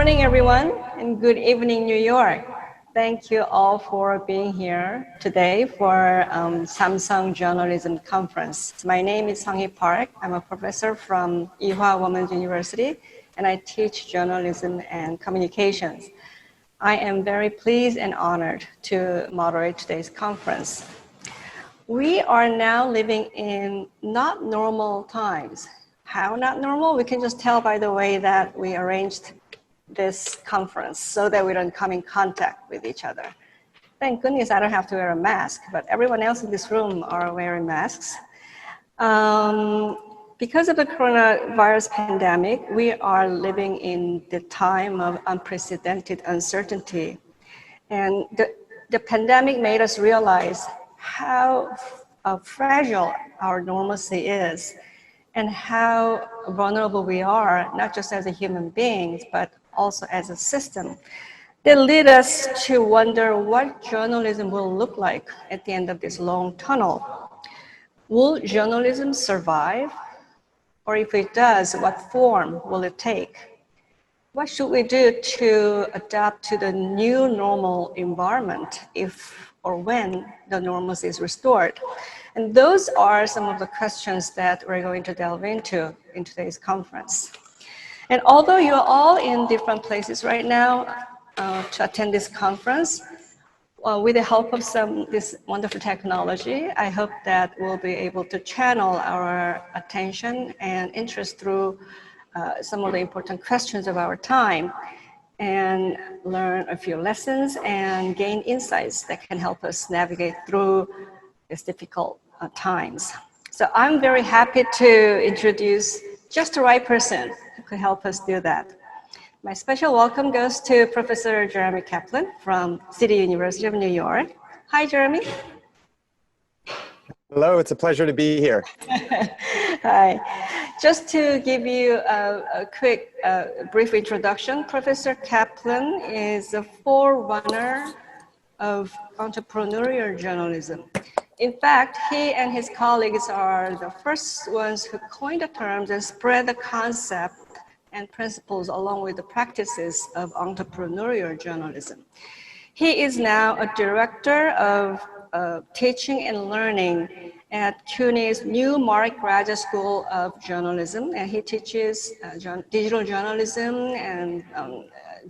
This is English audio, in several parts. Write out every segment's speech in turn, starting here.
morning, everyone, and good evening, New York. Thank you all for being here today for Samsung Journalism Conference. My name is Sang-hee Park. I'm a professor from Ewha Women's University, and I teach journalism and communications. I am very pleased and honored to moderate today's conference. We are now living in not normal times. How not normal? We can just tell by the way that we arranged this conference so that we don't come in contact with each other. Thank goodness I don't have to wear a mask, but everyone else in this room are wearing masks. Because of the coronavirus pandemic, we are living in the time of unprecedented uncertainty. And the pandemic made us realize how fragile our normalcy is and how vulnerable we are, not just as a human beings, but also as a system. That led us to wonder what journalism will look like at the end of this long tunnel. Will journalism survive? Or if it does, what form will it take? What should we do to adapt to the new normal environment if or when the normalcy is restored? And those are some of the questions that we're going to delve into in today's conference. And although you're all in different places right now to attend this conference, with the help of this wonderful technology, I hope that we'll be able to channel our attention and interest through some of the important questions of our time and learn a few lessons and gain insights that can help us navigate through these difficult times. So I'm very happy to introduce just the right person who could help us do that. My special welcome goes to Professor Jeremy Caplan from City University of New York. Hi, Jeremy. Hello, it's a pleasure to be here. Hi. Just to give you a quick, brief introduction, Professor Caplan is a forerunner of entrepreneurial journalism. In fact, he and his colleagues are the first ones who coined the terms and spread the concept and principles along with the practices of entrepreneurial journalism. He is now a director of teaching and learning at CUNY's Newmark Graduate School of Journalism, and he teaches digital journalism and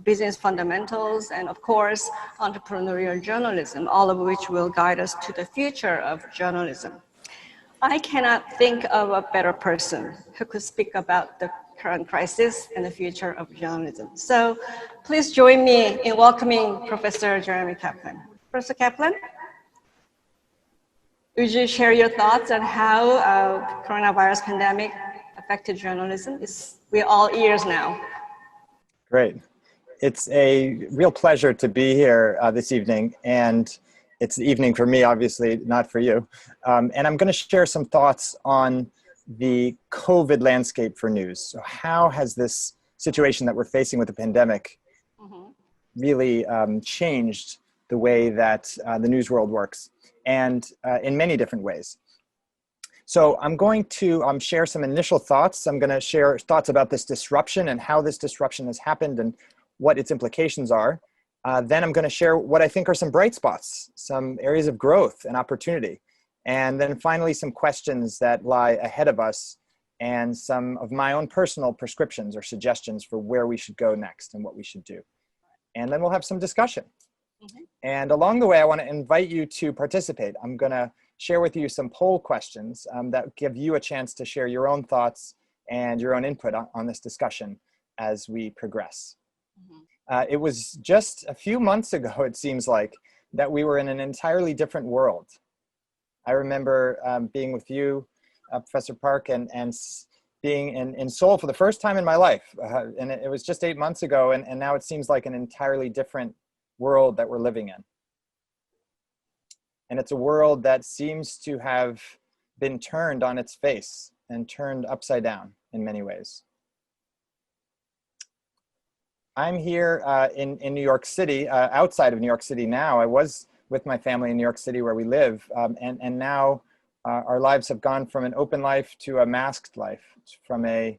business fundamentals, and of course, entrepreneurial journalism, all of which will guide us to the future of journalism. I cannot think of a better person who could speak about the current crisis and the future of journalism. So please join me in welcoming Professor Jeremy Caplan. Professor Caplan, would you share your thoughts on how coronavirus pandemic affected journalism? We're all ears now. Great. It's a real pleasure to be here this evening, and it's the evening for me, obviously, not for you. And I'm going to share some thoughts on the COVID landscape for news. So how has this situation that we're facing with the pandemic really changed the way that the news world works, and in many different ways. So I'm going to share some initial thoughts. I'm going to share thoughts about this disruption and how this disruption has happened and what its implications are. Then I'm going to share what I think are some bright spots, some areas of growth and opportunity. And then finally, some questions that lie ahead of us and some of my own personal prescriptions or suggestions for where we should go next and what we should do. And then we'll have some discussion. And along the way, I want to invite you to participate. I'm going to share with you some poll questions that give you a chance to share your own thoughts and your own input on this discussion as we progress. It was just a few months ago, it seems like, that we were in an entirely different world. I remember being with you, Professor Park, and being in Seoul for the first time in my life. And it was just 8 months ago, and now it seems like an entirely different world that we're living in. And it's a world that seems to have been turned on its face and turned upside down in many ways. I'm here in New York City, outside of New York City now. I was with my family in New York City where we live, and now our lives have gone from an open life to a masked life, from a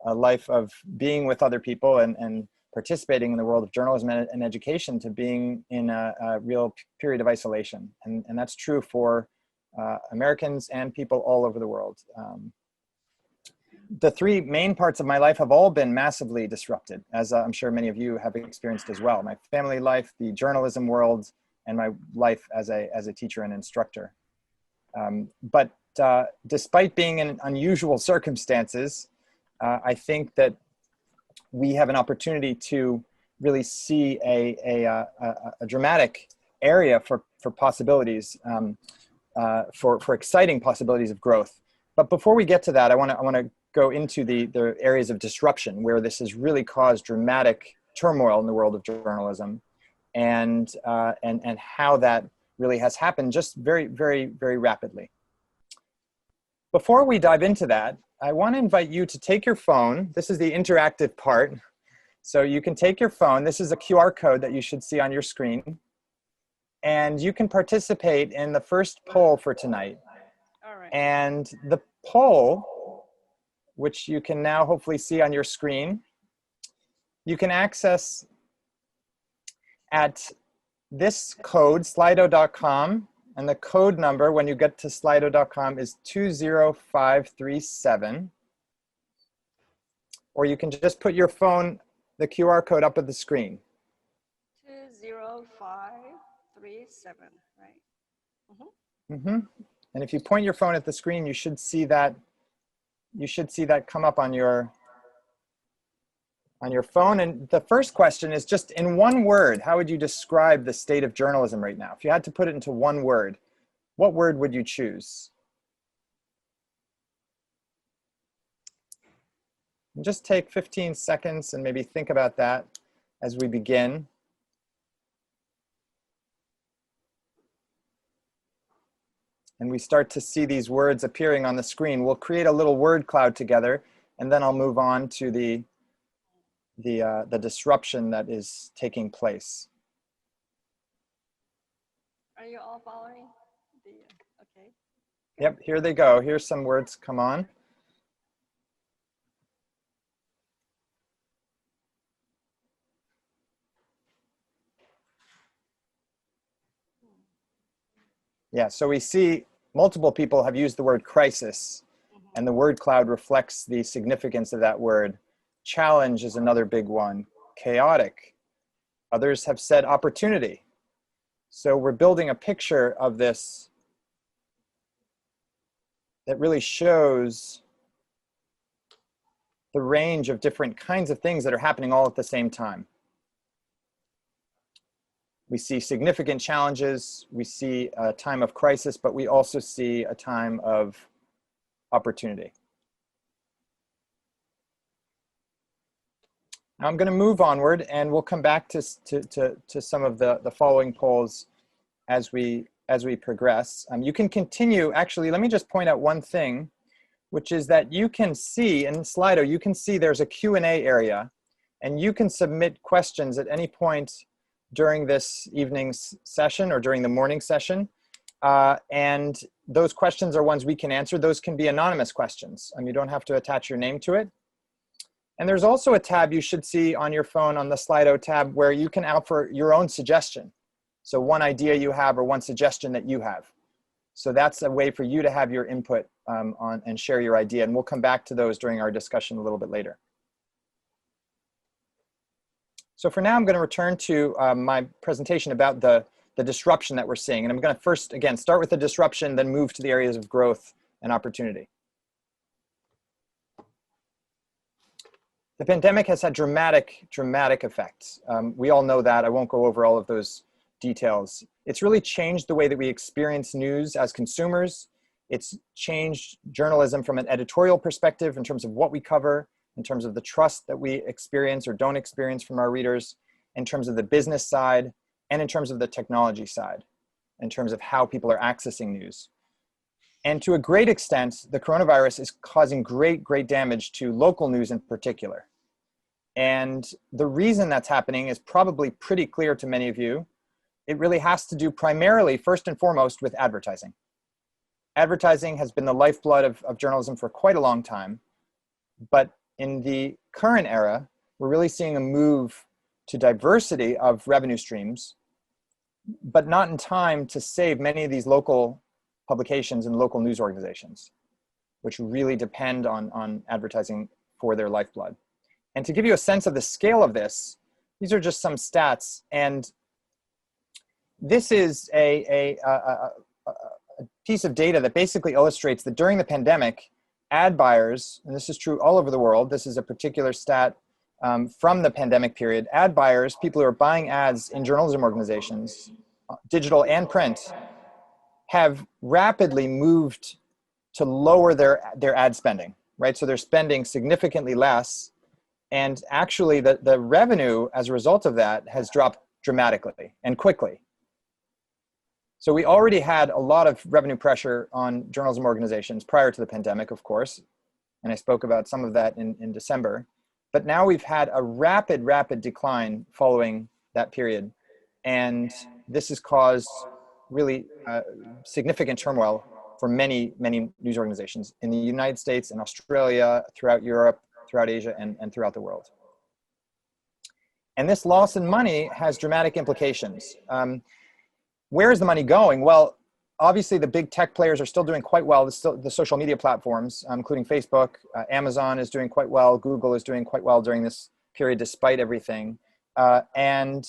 life of being with other people and participating in the world of journalism and education to being in a real period of isolation. And that's true for Americans and people all over the world. The three main parts of my life have all been massively disrupted, as I'm sure many of you have experienced as well. My family life, the journalism world, and my life as a teacher and instructor. But despite being in unusual circumstances, I think that we have an opportunity to really see a dramatic area for possibilities, for exciting possibilities of growth. But before we get to that, I want to go into the areas of disruption where this has really caused dramatic turmoil in the world of journalism, and how that really has happened just very, very, very rapidly. Before we dive into that, I want to invite you to take your phone. This is the interactive part. So you can take your phone. This is a QR code that you should see on your screen. And you can participate in the first poll for tonight. All right. And the poll, which you can now hopefully see on your screen, you can access at this code, slido.com. And the code number, when you get to slido.com, is 20537. Or you can just put your phone, the QR code up at the screen. 20537, right? And if you point your phone at the screen, you should see that come up on your phone. And the first question is just in one word, how would you describe the state of journalism right now? If you had to put it into one word, what word would you choose? And just take 15 seconds and maybe think about that as we begin. And we start to see these words appearing on the screen. We'll create a little word cloud together, and then I'll move on to the disruption that is taking place. Are you all following? Okay. Yep, here they go. Here's some words come on. Yeah, so we see multiple people have used the word crisis, and the word cloud reflects the significance of that word. Challenge is another big one. Chaotic. Others have said opportunity. So we're building a picture of this that really shows the range of different kinds of things that are happening all at the same time. We see significant challenges, we see a time of crisis, but we also see a time of opportunity. Now I'm going to move onward, and we'll come back to some of the following polls as we progress. You can continue. Actually, let me just point out one thing, which is that you can see in Slido, you can see there's a Q&A area, and you can submit questions at any point during this evening's session or during the morning session. And those questions are ones we can answer. Those can be anonymous questions. You don't have to attach your name to it. And there's also a tab you should see on your phone on the Slido tab where you can offer your own suggestion. So one idea you have or one suggestion that you have. So that's a way for you to have your input on and share your idea. And we'll come back to those during our discussion a little bit later. So for now, I'm going to return to my presentation about the disruption that we're seeing. And I'm going to first, again, start with the disruption, then move to the areas of growth and opportunity. The pandemic has had dramatic effects. We all know that. I won't go over all of those details. It's really changed the way that we experience news as consumers. It's changed journalism from an editorial perspective in terms of what we cover, in terms of the trust that we experience or don't experience from our readers, in terms of the business side, and in terms of the technology side, in terms of how people are accessing news. And to a great extent, the coronavirus is causing great damage to local news in particular. And the reason that's happening is probably pretty clear to many of you. It really has to do primarily, first and foremost, with advertising. Advertising has been the lifeblood of journalism for quite a long time. But in the current era, we're really seeing a move to diversity of revenue streams, but not in time to save many of these local publications and local news organizations, which really depend on advertising for their lifeblood. And to give you a sense of the scale of this, these are just some stats. And this is a piece of data that basically illustrates that during the pandemic, ad buyers, and this is true all over the world, this is a particular stat from the pandemic period, ad buyers, people who are buying ads in journalism organizations, digital and print, have rapidly moved to lower their ad spending, right? So they're spending significantly less. And actually the revenue as a result of that has dropped dramatically and quickly. So we already had a lot of revenue pressure on journalism organizations prior to the pandemic, of course. And I spoke about some of that in December. But now we've had a rapid decline following that period. And this has caused really significant turmoil for many news organizations in the United States and Australia, throughout Europe, throughout Asia, and throughout the world. And this loss in money has dramatic implications. Where is the money going? Well, obviously the big tech players are still doing quite well. The social media platforms, including Facebook, Amazon is doing quite well. Google is doing quite well during this period, despite everything. And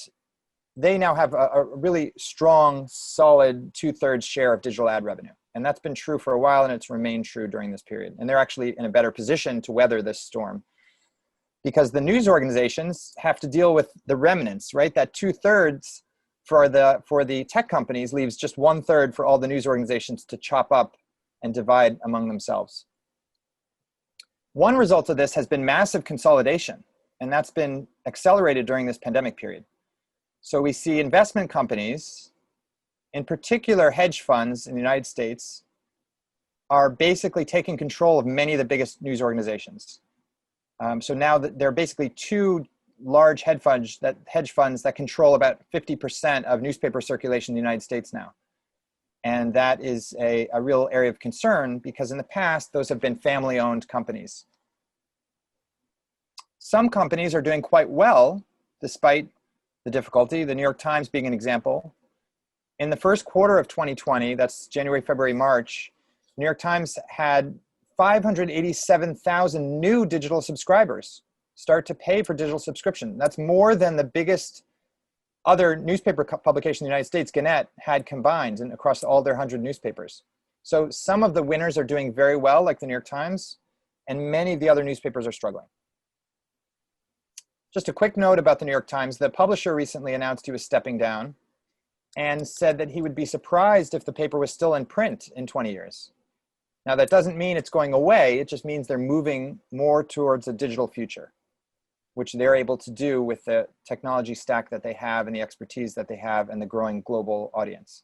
they now have a really strong, solid 2/3 share of digital ad revenue. And that's been true for a while, and it's remained true during this period. And they're actually in a better position to weather this storm, because the news organizations have to deal with the remnants, right? That 2/3 for the tech companies leaves just 1/3 for all the news organizations to chop up and divide among themselves. One result of this has been massive consolidation, and that's been accelerated during this pandemic period. So we see investment companies, in particular hedge funds in the United States, are basically taking control of many of the biggest news organizations. So now there are basically two large hedge funds that control about 50% of newspaper circulation in the United States now. And that is a real area of concern, because in the past, those have been family-owned companies. Some companies are doing quite well, despite the difficulty, the New York Times being an example. In the first quarter of 2020, that's January, February, March, New York Times had 587,000 new digital subscribers start to pay for digital subscription. That's more than the biggest other newspaper publication in the United States, Gannett, had combined and across all their 100 newspapers. So some of the winners are doing very well, like the New York Times, and many of the other newspapers are struggling. Just a quick note about the New York Times. The publisher recently announced he was stepping down and said that he would be surprised if the paper was still in print in 20 years. Now, that doesn't mean it's going away. It just means they're moving more towards a digital future, which they're able to do with the technology stack that they have and the expertise that they have and the growing global audience.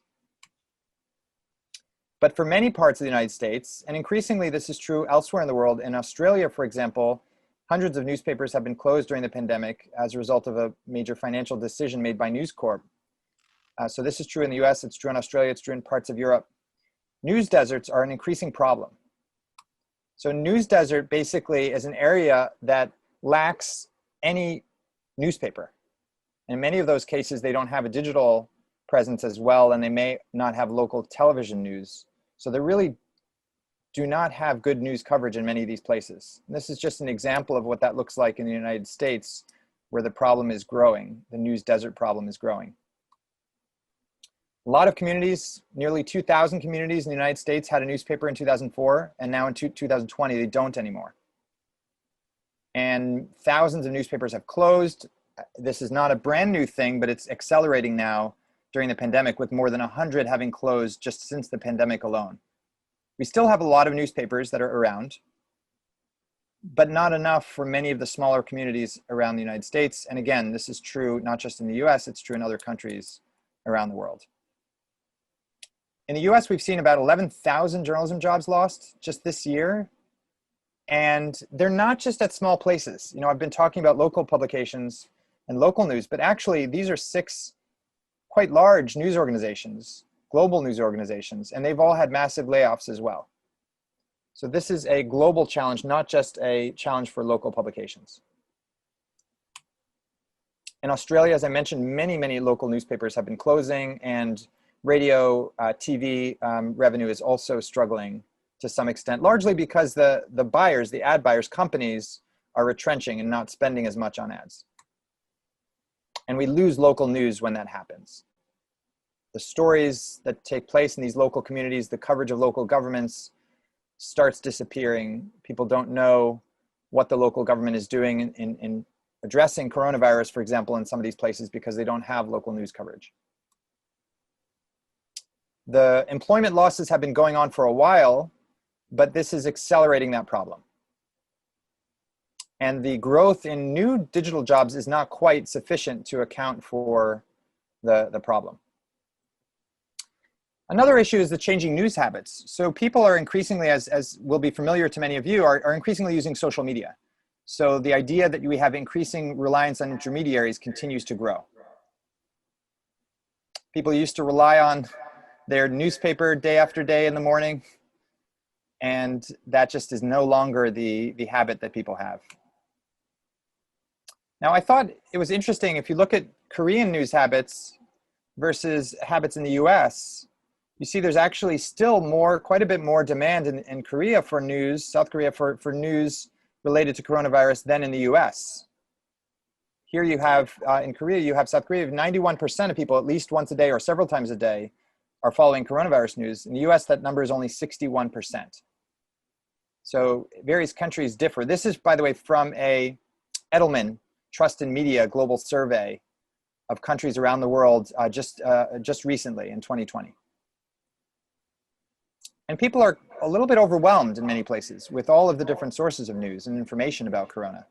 But for many parts of the United States, and increasingly this is true elsewhere in the world, in Australia, for example, hundreds of newspapers have been closed during the pandemic as a result of a major financial decision made by News Corp. So this is true in the US, it's true in Australia, it's true in parts of Europe. News deserts are an increasing problem. So news desert basically is an area that lacks any newspaper. In many of those cases, they don't have a digital presence as well, and they may not have local television news. So they really do not have good news coverage in many of these places. And this is just an example of what that looks like in the United States, where the problem is growing. The news desert problem is growing. A lot of communities, nearly 2,000 communities in the United States had a newspaper in 2004, and now in 2020, they don't anymore. And thousands of newspapers have closed. This is not a brand new thing, but it's accelerating now during the pandemic, with more than 100 having closed just since the pandemic alone. We still have a lot of newspapers that are around, but not enough for many of the smaller communities around the United States. And again, this is true not just in the US, it's true in other countries around the world. In the US, we've seen about 11,000 journalism jobs lost just this year. And they're not just at small places. You know, I've been talking about local publications and local news, but actually these are 6 quite large news organizations, global news organizations, and they've all had massive layoffs as well. So this is a global challenge, not just a challenge for local publications. In Australia, as I mentioned, many local newspapers have been closing, and radio, TV revenue is also struggling to some extent, largely because the buyers, the ad buyers, companies are retrenching and not spending as much on ads. And we lose local news when that happens. The stories that take place in these local communities, the coverage of local governments starts disappearing. People don't know what the local government is doing in addressing coronavirus, for example, in some of these places because they don't have local news coverage. The employment losses have been going on for a while, but this is accelerating that problem. And the growth in new digital jobs is not quite sufficient to account for the problem. Another issue is the changing news habits. So people are increasingly, as will be familiar to many of you, are increasingly using social media. So the idea that we have increasing reliance on intermediaries continues to grow. People used to rely on their newspaper day after day in the morning, and that just is no longer the habit that people have. Now, I thought it was interesting, if you look at Korean news habits versus habits in the US, you see there's actually still quite a bit more demand in Korea for news, South Korea for news related to coronavirus than in the US. Here you have, in Korea, you have South Korea, 91% of people at least once a day or several times a day are following coronavirus news. In the US, that number is only 61%. So various countries differ. This is, by the way, from a Edelman Trust in Media global survey of countries around the world just recently in 2020. And people are a little bit overwhelmed in many places with all of the different sources of news and information about corona.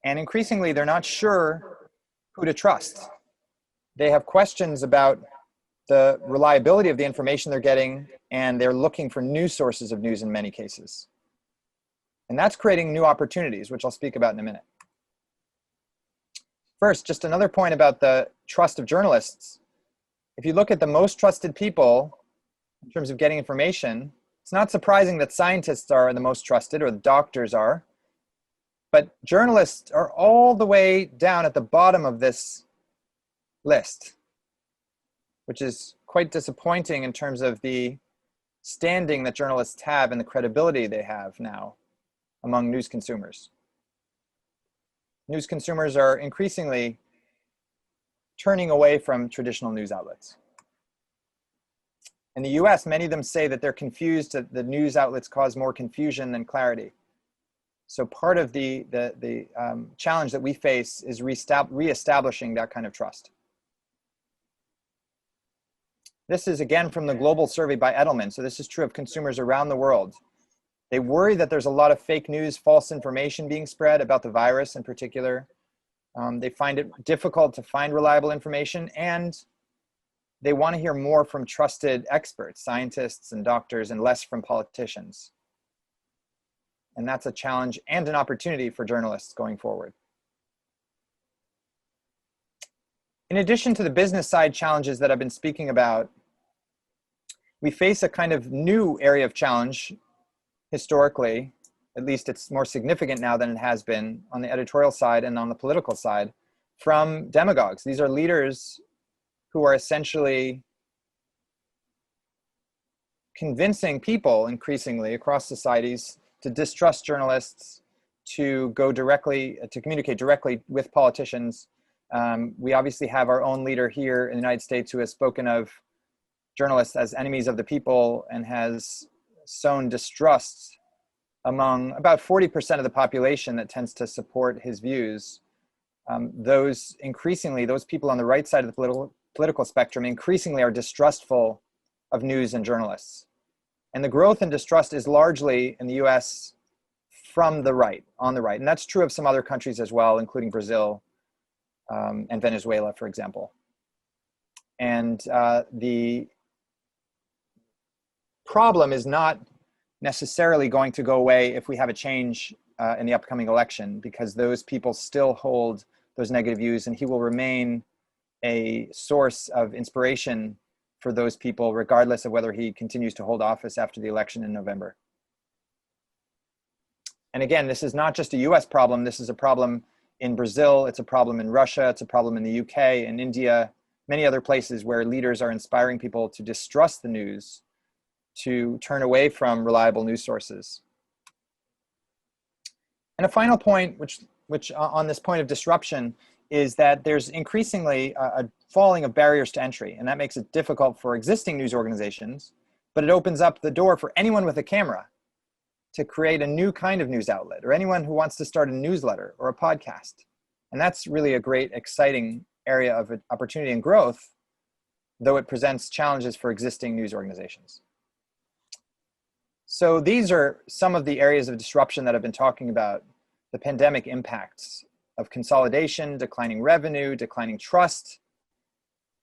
And increasingly, they're not sure who to trust. They have questions about the reliability of the information they're getting, and they're looking for new sources of news in many cases. And that's creating new opportunities, which I'll speak about in a minute. First, just another point about the trust of journalists. If you look at the most trusted people in terms of getting information, it's not surprising that scientists are the most trusted, or the doctors are. But journalists are all the way down at the bottom of this list, which is quite disappointing in terms of the standing that journalists have and the credibility they have now among news consumers. News consumers are increasingly turning away from traditional news outlets. In the US, many of them say that they're confused, that the news outlets cause more confusion than clarity. So part of the challenge that we face is reestablishing that kind of trust. This is again from the global survey by Edelman. So this is true of consumers around the world. They worry that there's a lot of fake news, false information being spread about the virus in particular. They find it difficult to find reliable information, and they want to hear more from trusted experts, scientists and doctors, and less from politicians. And that's a challenge and an opportunity for journalists going forward. In addition to the business side challenges that I've been speaking about, we face a kind of new area of challenge historically. At least it's more significant now than it has been on the editorial side and on the political side, from demagogues. These are leaders who are essentially convincing people increasingly across societies to distrust journalists, to communicate directly with politicians. We obviously have our own leader here in the United States who has spoken of journalists as enemies of the people and has sown distrust among about 40% of the population that tends to support his views. Those people on the right side of the political spectrum increasingly are distrustful of news and journalists. And the growth in distrust is largely in the US from the right, on the right. And that's true of some other countries as well, including Brazil and Venezuela, for example. And the problem is not necessarily going to go away if we have a change in the upcoming election, because those people still hold those negative views, and he will remain a source of inspiration for those people, regardless of whether he continues to hold office after the election in November. And again, this is not just a US problem, this is a problem in Brazil, it's a problem in Russia, it's a problem in the UK, in India, many other places where leaders are inspiring people to distrust the news, to turn away from reliable news sources. And a final point, which on this point of disruption, is that there's increasingly a falling of barriers to entry, and that makes it difficult for existing news organizations, but it opens up the door for anyone with a camera to create a new kind of news outlet, or anyone who wants to start a newsletter or a podcast. And that's really a great, exciting area of opportunity and growth, though it presents challenges for existing news organizations. So these are some of the areas of disruption that I've been talking about: the pandemic impacts of consolidation, declining revenue, declining trust,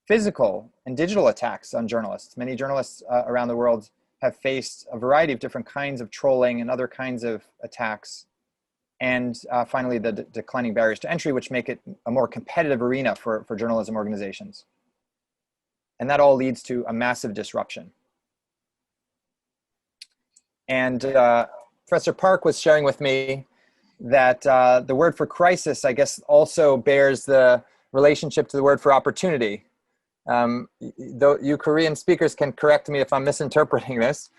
physical and digital attacks on journalists. Many journalists around the world have faced a variety of different kinds of trolling and other kinds of attacks. And finally, the declining barriers to entry, which make it a more competitive arena for journalism organizations. And that all leads to a massive disruption. And Professor Park was sharing with me that the word for crisis, I guess, also bears the relationship to the word for opportunity. Though you Korean speakers can correct me if I'm misinterpreting this,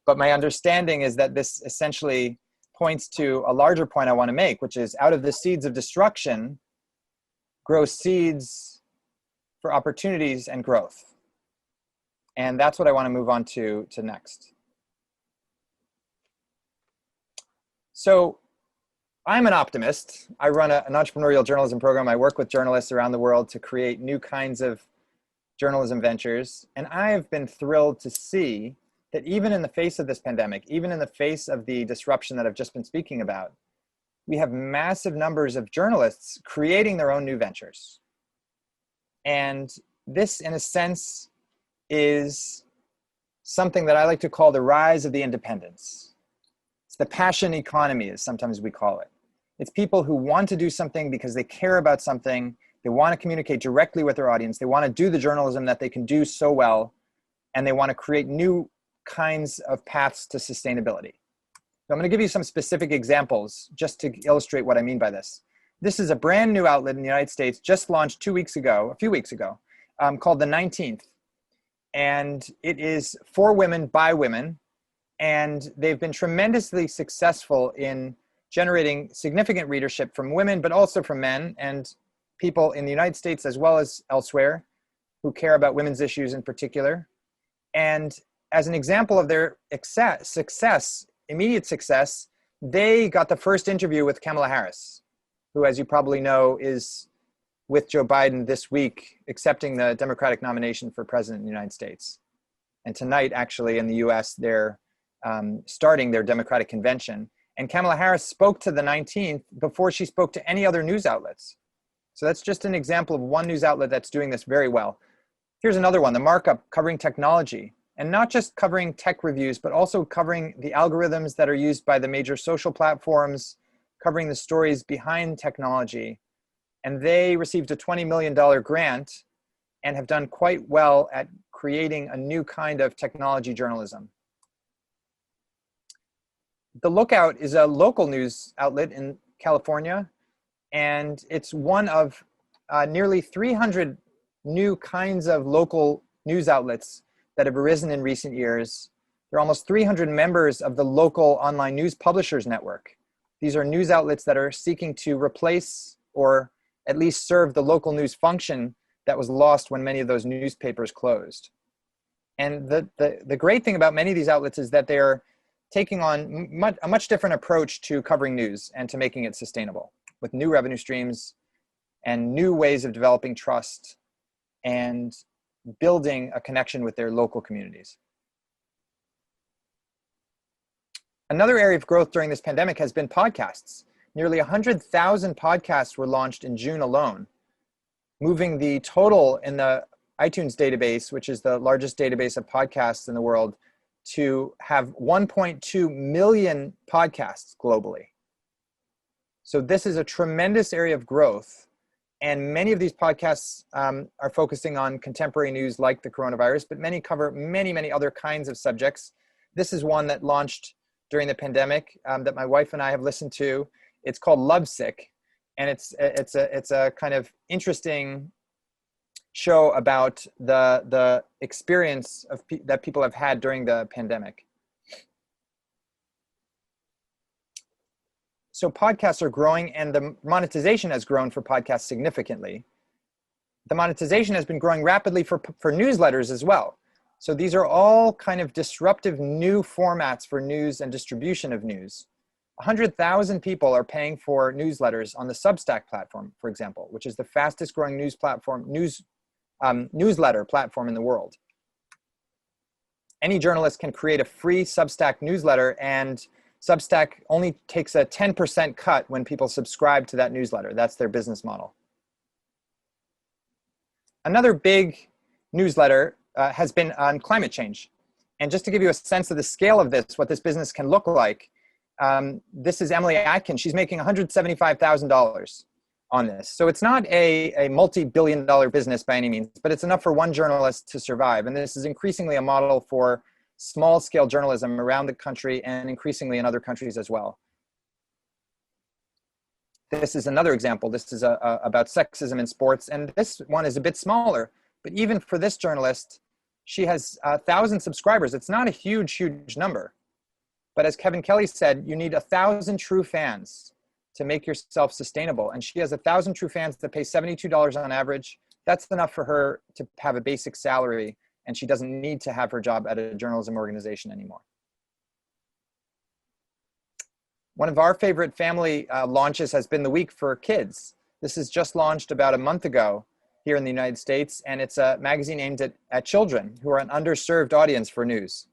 but my understanding is that this essentially points to a larger point I want to make, which is out of the seeds of destruction grow seeds for opportunities and growth. And that's what I want to move on to next. So I'm an optimist. I run an entrepreneurial journalism program. I work with journalists around the world to create new kinds of journalism ventures. And I have been thrilled to see that even in the face of this pandemic, even in the face of the disruption that I've just been speaking about, we have massive numbers of journalists creating their own new ventures. And this, in a sense, is something that I like to call the rise of the independents. It's the passion economy, as sometimes we call it. It's people who want to do something because they care about something. They want to communicate directly with their audience. They want to do the journalism that they can do so well, and they want to create new kinds of paths to sustainability. So I'm going to give you some specific examples just to illustrate what I mean by this. This is a brand new outlet in the United States, just launched a few weeks ago, called The 19th. And it is for women, by women. And they've been tremendously successful in generating significant readership from women, but also from men and people in the United States as well as elsewhere who care about women's issues in particular. And as an example of their immediate success, they got the first interview with Kamala Harris, who, as you probably know, is with Joe Biden this week, accepting the Democratic nomination for president of the United States. And tonight, actually, in the US, they're starting their Democratic convention. And Kamala Harris spoke to the 19th before she spoke to any other news outlets. So that's just an example of one news outlet that's doing this very well. Here's another one, The Markup, covering technology. And not just covering tech reviews, but also covering the algorithms that are used by the major social platforms, covering the stories behind technology. And they received a $20 million grant and have done quite well at creating a new kind of technology journalism. The Lookout is a local news outlet in California, and it's one of nearly 300 new kinds of local news outlets that have arisen in recent years. There are almost 300 members of the local online news publishers network. These are news outlets that are seeking to replace or at least serve the local news function that was lost when many of those newspapers closed. And the great thing about many of these outlets is that they're taking on a much different approach to covering news and to making it sustainable, with new revenue streams and new ways of developing trust and building a connection with their local communities. Another area of growth during this pandemic has been podcasts. Nearly 100,000 podcasts were launched in June alone, moving the total in the iTunes database, which is the largest database of podcasts in the world, to have 1.2 million podcasts globally. So this is a tremendous area of growth. And many of these podcasts are focusing on contemporary news like the coronavirus, but many cover many other kinds of subjects. This is one that launched during the pandemic that my wife and I have listened to. It's called Lovesick. And it's a kind of interesting show about the experience of that people have had during the pandemic. So podcasts are growing, and the monetization has grown for podcasts significantly. The monetization has been growing rapidly for newsletters as well. So these are all kind of disruptive new formats for news and distribution of news. 100,000 people are paying for newsletters on the Substack platform, for example, which is the fastest growing newsletter platform in the world. Any journalist can create a free Substack newsletter, and Substack only takes a 10% cut when people subscribe to that newsletter. That's their business model. Another big newsletter has been on climate change. And just to give you a sense of the scale of this, what this business can look like, this is Emily Atkins. She's making $175,000 on this. So it's not a multi-billion-dollar business by any means, but it's enough for one journalist to survive. And this is increasingly a model for small-scale journalism around the country and increasingly in other countries as well. This is another example. This is about sexism in sports, and this one is a bit smaller. But even for this journalist, she has 1,000 subscribers. It's not a huge number. But as Kevin Kelly said, you need 1,000 true fans to make yourself sustainable. And she has 1,000 true fans that pay $72 on average. That's enough for her to have a basic salary, and she doesn't need to have her job at a journalism organization anymore. One of our favorite family launches has been The Week for Kids. This is just launched about a month ago here in the United States, and it's a magazine aimed at children who are an underserved audience for news.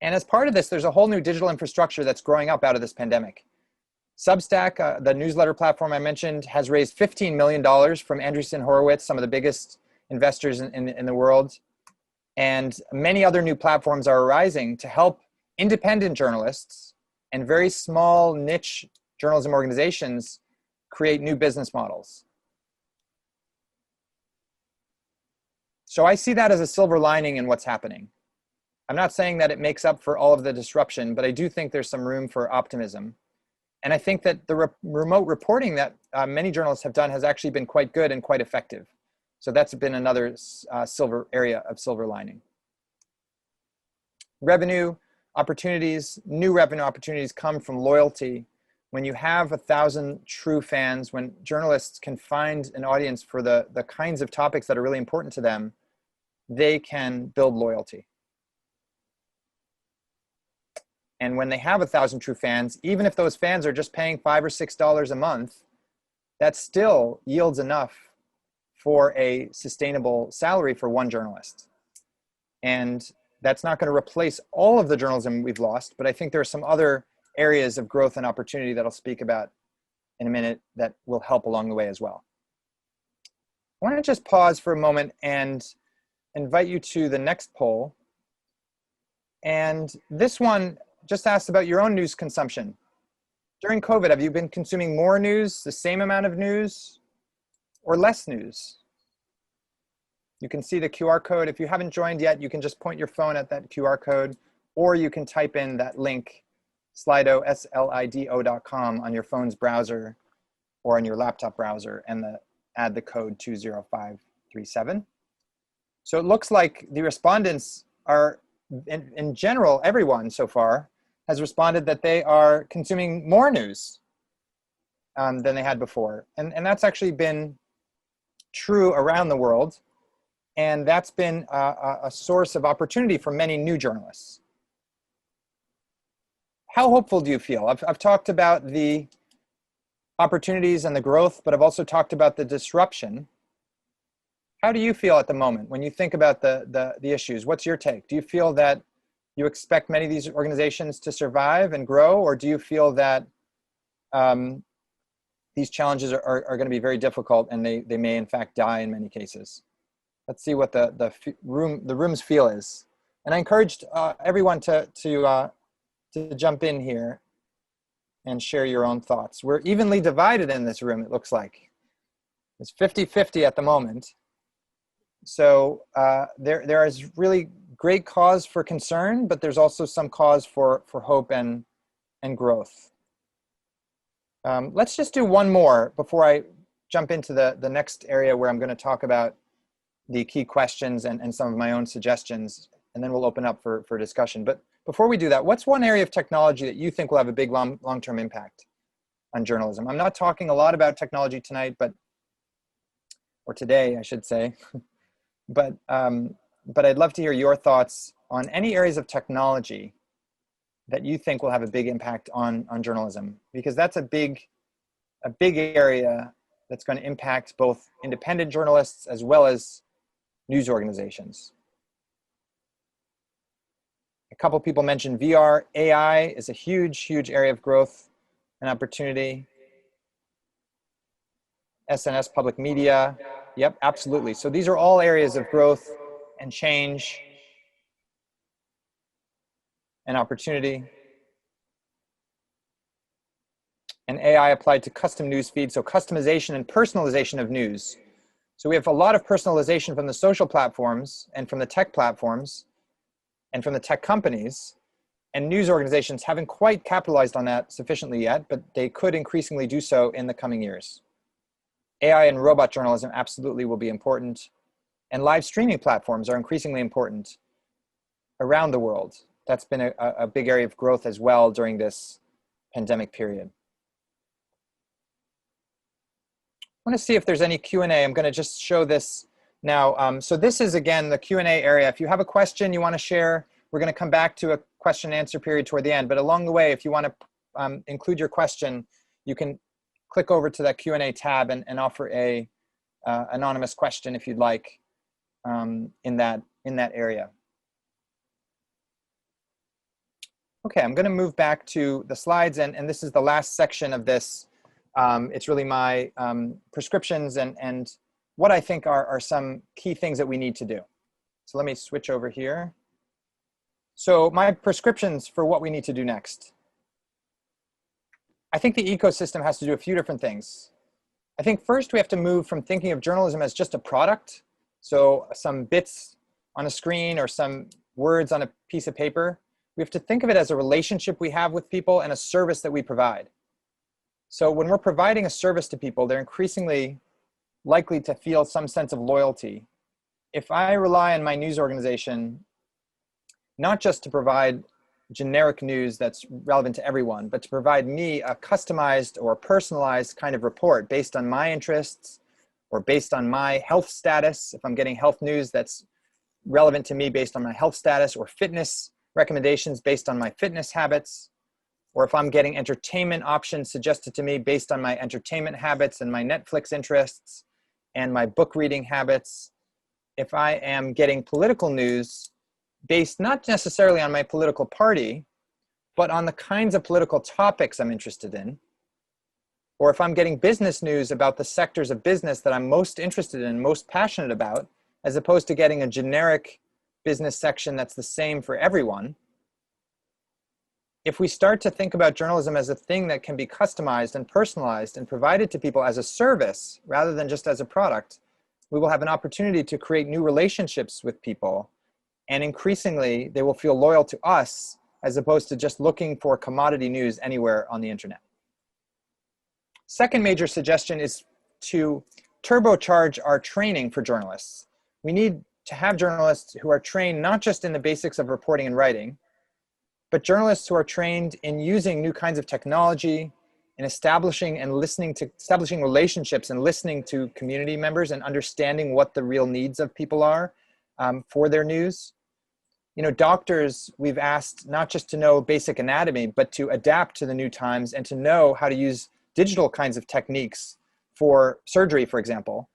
And as part of this, there's a whole new digital infrastructure that's growing up out of this pandemic. Substack, the newsletter platform I mentioned, has raised $15 million from Andreessen Horowitz, some of the biggest investors in the world. And many other new platforms are arising to help independent journalists and very small niche journalism organizations create new business models. So I see that as a silver lining in what's happening. I'm not saying that it makes up for all of the disruption, but I do think there's some room for optimism. And I think that the remote reporting that many journalists have done has actually been quite good and quite effective. So that's been another area of silver lining. Revenue opportunities, new revenue opportunities come from loyalty. When you have 1,000 true fans, when journalists can find an audience for the kinds of topics that are really important to them, they can build loyalty. And when they have 1,000 true fans, even if those fans are just paying $5 or $6 a month, that still yields enough for a sustainable salary for one journalist. And that's not going to replace all of the journalism we've lost, but I think there are some other areas of growth and opportunity that I'll speak about in a minute that will help along the way as well. I want to just pause for a moment and invite you to the next poll. And this one just asks about your own news consumption. During COVID, have you been consuming more news, the same amount of news, or less news? You can see the QR code. If you haven't joined yet, you can just point your phone at that QR code, or you can type in that link, Slido, slido.com, on your phone's browser or on your laptop browser, and add the code 20537. So it looks like the respondents are, in general, everyone so far has responded that they are consuming more news than they had before. And that's actually been true around the world. And that's been a source of opportunity for many new journalists. How hopeful do you feel? I've talked about the opportunities and the growth, but I've also talked about the disruption. How do you feel at the moment when you think about the issues? What's your take? Do you feel that you expect many of these organizations to survive and grow, or do you feel that these challenges are going to be very difficult and they may in fact die in many cases? Let's see what the room's feel is. And I encouraged everyone to jump in here and share your own thoughts. We're evenly divided in this room, it looks like. It's 50-50 at the moment. So there is really great cause for concern, but there's also some cause for hope and growth. Let's just do one more before I jump into the next area where I'm going to talk about the key questions and some of my own suggestions, and then we'll open up for discussion. But before we do that, what's one area of technology that you think will have a big long-term impact on journalism? I'm not talking a lot about technology tonight, or today, I should say, but I'd love to hear your thoughts on any areas of technology that you think will have a big impact on journalism, because that's a big area that's going to impact both independent journalists as well as news organizations. A couple people mentioned VR. AI is a huge area of growth and opportunity. SNS, public media. Yep, absolutely. So these are all areas of growth and change and opportunity. And AI applied to custom news feeds, so customization and personalization of news. So we have a lot of personalization from the social platforms and from the tech platforms and from the tech companies, and news organizations haven't quite capitalized on that sufficiently yet, but they could increasingly do so in the coming years. AI and robot journalism absolutely will be important, and live streaming platforms are increasingly important around the world. That's been a big area of growth as well during this pandemic period. I want to see if there's any Q&A. I'm going to just show this now. So this is, again, the Q&A area. If you have a question you want to share, we're going to come back to a question and answer period toward the end. But along the way, if you want to include your question, you can click over to that Q&A tab and offer a anonymous question if you'd like in that area. Okay, I'm going to move back to the slides, and this is the last section of this. It's really my prescriptions and what I think are some key things that we need to do. So let me switch over here. So my prescriptions for what we need to do next. I think the ecosystem has to do a few different things. I think first we have to move from thinking of journalism as just a product, so some bits on a screen or some words on a piece of paper. We have to think of it as a relationship we have with people and a service that we provide. So when we're providing a service to people, they're increasingly likely to feel some sense of loyalty. If I rely on my news organization, not just to provide generic news that's relevant to everyone, but to provide me a customized or personalized kind of report based on my interests or based on my health status, if I'm getting health news that's relevant to me based on my health status, or fitness recommendations based on my fitness habits, or if I'm getting entertainment options suggested to me based on my entertainment habits and my Netflix interests and my book reading habits, if I am getting political news based not necessarily on my political party, but on the kinds of political topics I'm interested in, or if I'm getting business news about the sectors of business that I'm most interested in, most passionate about, as opposed to getting a generic business section that's the same for everyone. If we start to think about journalism as a thing that can be customized and personalized and provided to people as a service rather than just as a product, we will have an opportunity to create new relationships with people. And increasingly, they will feel loyal to us as opposed to just looking for commodity news anywhere on the internet. Second major suggestion is to turbocharge our training for journalists. We need to have journalists who are trained not just in the basics of reporting and writing, but journalists who are trained in using new kinds of technology, in establishing relationships and listening to community members and understanding what the real needs of people are for their news. You know, doctors, we've asked not just to know basic anatomy, but to adapt to the new times and to know how to use digital kinds of techniques for surgery, for example.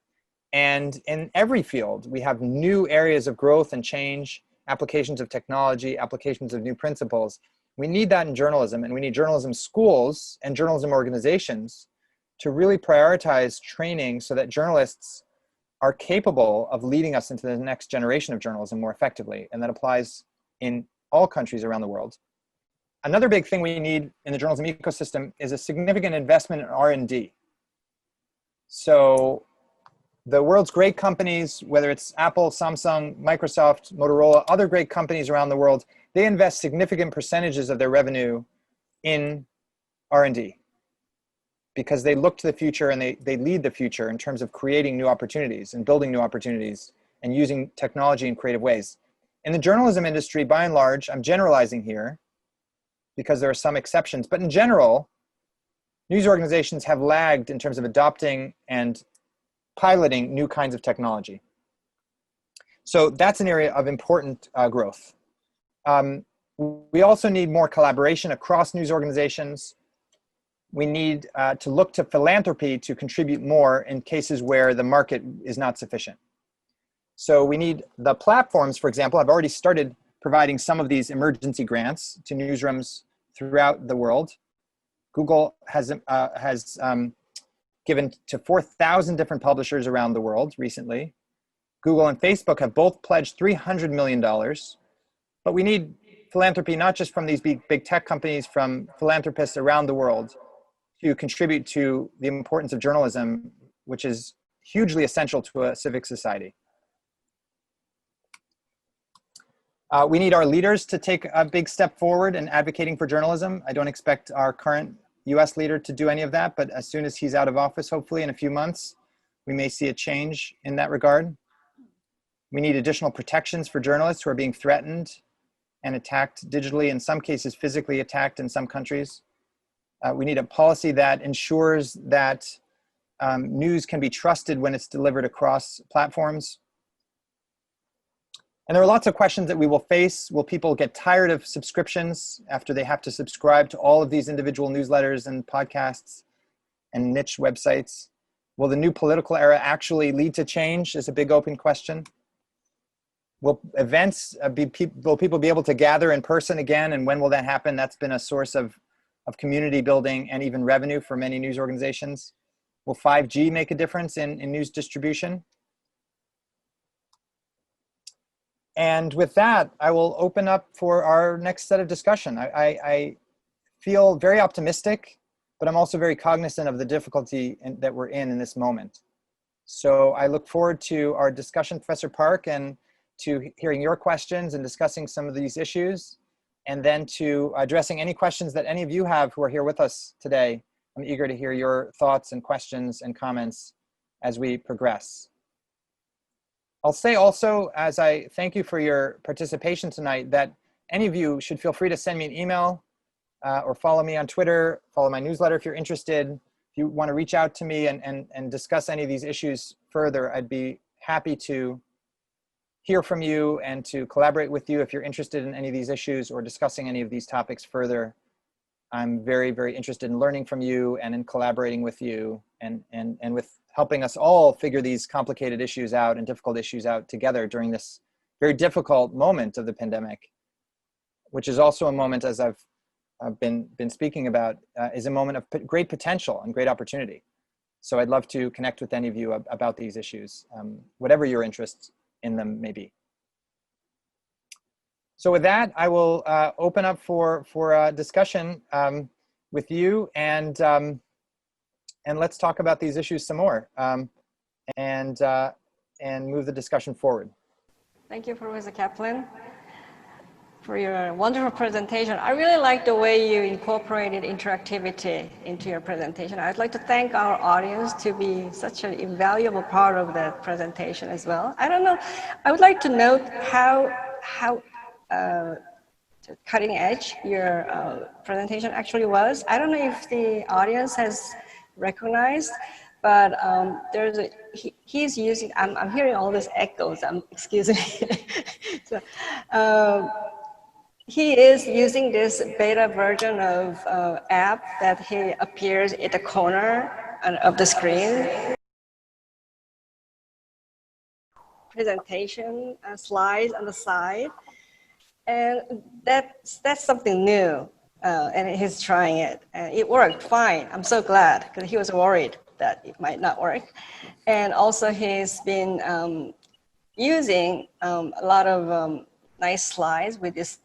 And in every field, we have new areas of growth and change, applications of technology, applications of new principles. We need that in journalism, and we need journalism schools and journalism organizations to really prioritize training so that journalists are capable of leading us into the next generation of journalism more effectively, and that applies in all countries around the world. Another big thing we need in the journalism ecosystem is a significant investment in R&D. So the world's great companies, whether it's Apple, Samsung, Microsoft, Motorola, other great companies around the world, they invest significant percentages of their revenue in R&D. because they look to the future and they lead the future in terms of creating new opportunities and building new opportunities and using technology in creative ways. In the journalism industry, by and large, I'm generalizing here because there are some exceptions, but in general, news organizations have lagged in terms of adopting and piloting new kinds of technology. So that's an area of important growth. We also need more collaboration across news organizations. We need to look to philanthropy to contribute more in cases where the market is not sufficient. So we need the platforms, for example, have already started providing some of these emergency grants to newsrooms throughout the world. Google has given to 4,000 different publishers around the world recently. Google and Facebook have both pledged $300 million. But we need philanthropy, not just from these big tech companies, from philanthropists around the world to contribute to the importance of journalism, which is hugely essential to a civic society. We need our leaders to take a big step forward in advocating for journalism. I don't expect our current US leader to do any of that, but as soon as he's out of office, hopefully in a few months, we may see a change in that regard. We need additional protections for journalists who are being threatened and attacked digitally, in some cases physically attacked in some countries. We need a policy that ensures that news can be trusted when it's delivered across platforms. And there are lots of questions that we will face. Will people get tired of subscriptions after they have to subscribe to all of these individual newsletters and podcasts and niche websites? Will the new political era actually lead to change is a big open question. Will events, will people be able to gather in person again? And when will that happen? That's been a source of community building and even revenue for many news organizations. Will 5G make a difference in news distribution? And with that, I will open up for our next set of discussion. I feel very optimistic, but I'm also very cognizant of the difficulty that we're in this moment. So I look forward to our discussion, Professor Park, and to hearing your questions and discussing some of these issues, and then to addressing any questions that any of you have who are here with us today. I'm eager to hear your thoughts and questions and comments as we progress. I'll say also, as I thank you for your participation tonight, that any of you should feel free to send me an email or follow me on Twitter, follow my newsletter if you're interested. If you want to reach out to me and discuss any of these issues further, I'd be happy to hear from you and to collaborate with you if you're interested in any of these issues or discussing any of these topics further. I'm very, very interested in learning from you and in collaborating with you and with helping us all figure these complicated issues out and difficult issues out together during this very difficult moment of the pandemic, which is also a moment, as I've been speaking about, is a moment of great potential and great opportunity. So I'd love to connect with any of you about these issues, whatever your interests in them may be. So with that, I will open up for a discussion with you, and let's talk about these issues some more, and move the discussion forward. Thank you, Professor Caplan, for your wonderful presentation. I really like the way you incorporated interactivity into your presentation. I'd like to thank our audience to be such an invaluable part of the presentation as well. I don't know, I would like to note how cutting edge your presentation actually was. I don't know if the audience has recognized, but he's using, I'm hearing all these echoes, excuse me. So, he is using this beta version of app that he appears at the corner of the screen. Presentation slides on the side. And that's something new, and he's trying it, and it worked fine. I'm so glad, because he was worried that it might not work. And also he's been using a lot of nice slides with this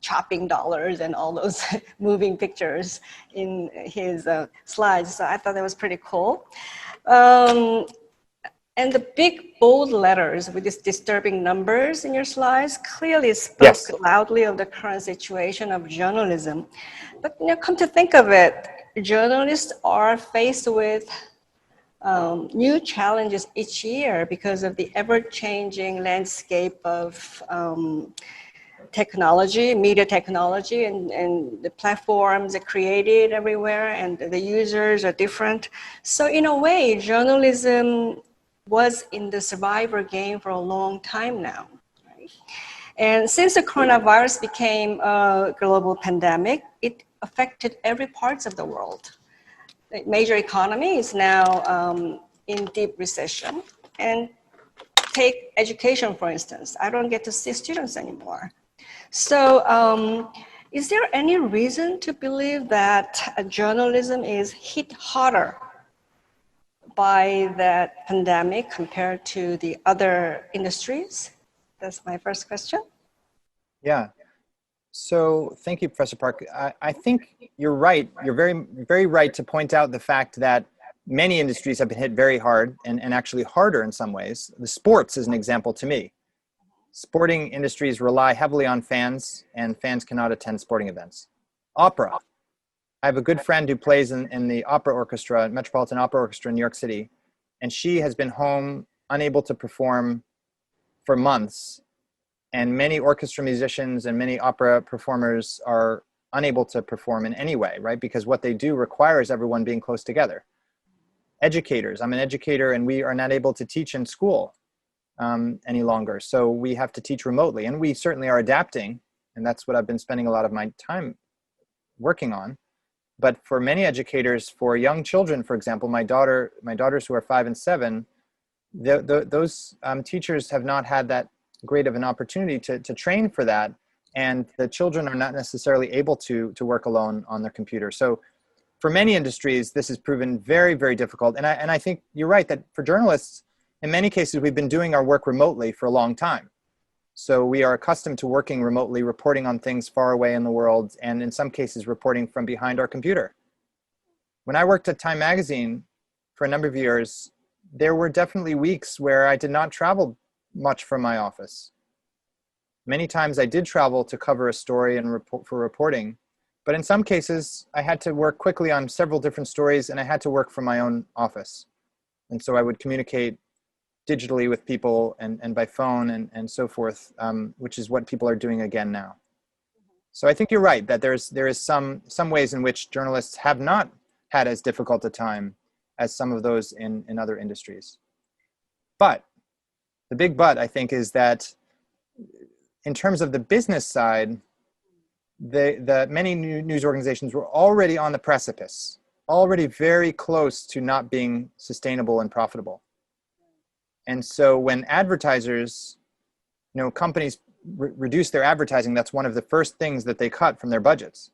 chopping dollars and all those moving pictures in his slides. So I thought that was pretty cool. And the big bold letters with these disturbing numbers in your slides clearly spoke loudly of the current situation of journalism. But come to think of it, journalists are faced with new challenges each year because of the ever-changing landscape of technology, media technology, and the platforms are created everywhere, and the users are different. So in a way, journalism was in the survivor game for a long time now. Right? And since the coronavirus became a global pandemic, it affected every part of the world. The major economy is now in deep recession. And take education, for instance. I don't get to see students anymore. So is there any reason to believe that journalism is hit harder by that pandemic compared to the other industries? That's my first question. Yeah. So thank you, Professor Park. I think you're right. You're very right to point out the fact that many industries have been hit very hard and actually harder in some ways. The sports is an example to me. Sporting industries rely heavily on fans, and fans cannot attend sporting events. Opera. I have a good friend who plays in the opera orchestra, Metropolitan Opera Orchestra in New York City, and she has been home unable to perform for months. And many orchestra musicians and many opera performers are unable to perform in any way, right? Because what they do requires everyone being close together. Educators. I'm an educator, and we are not able to teach in school any longer. So we have to teach remotely, and we certainly are adapting, and that's what I've been spending a lot of my time working on. But for many educators, for young children, for example, my daughters who are 5 and 7, those teachers have not had that great of an opportunity to train for that, and the children are not necessarily able to work alone on their computer. So for many industries, this has proven very, very difficult. And I think you're right that for journalists, in many cases, we've been doing our work remotely for a long time. So we are accustomed to working remotely, reporting on things far away in the world, and in some cases, reporting from behind our computer. When I worked at Time Magazine for a number of years, there were definitely weeks where I did not travel much from my office. Many times I did travel to cover a story and for reporting, but in some cases, I had to work quickly on several different stories, and I had to work from my own office. And so I would communicate digitally with people and by phone and so forth, which is what people are doing again now. So I think you're right that there is some ways in which journalists have not had as difficult a time as some of those in other industries. But the big but, I think, is that in terms of the business side, the many news organizations were already on the precipice, already very close to not being sustainable and profitable. And so when advertisers, companies reduce their advertising, that's one of the first things that they cut from their budgets.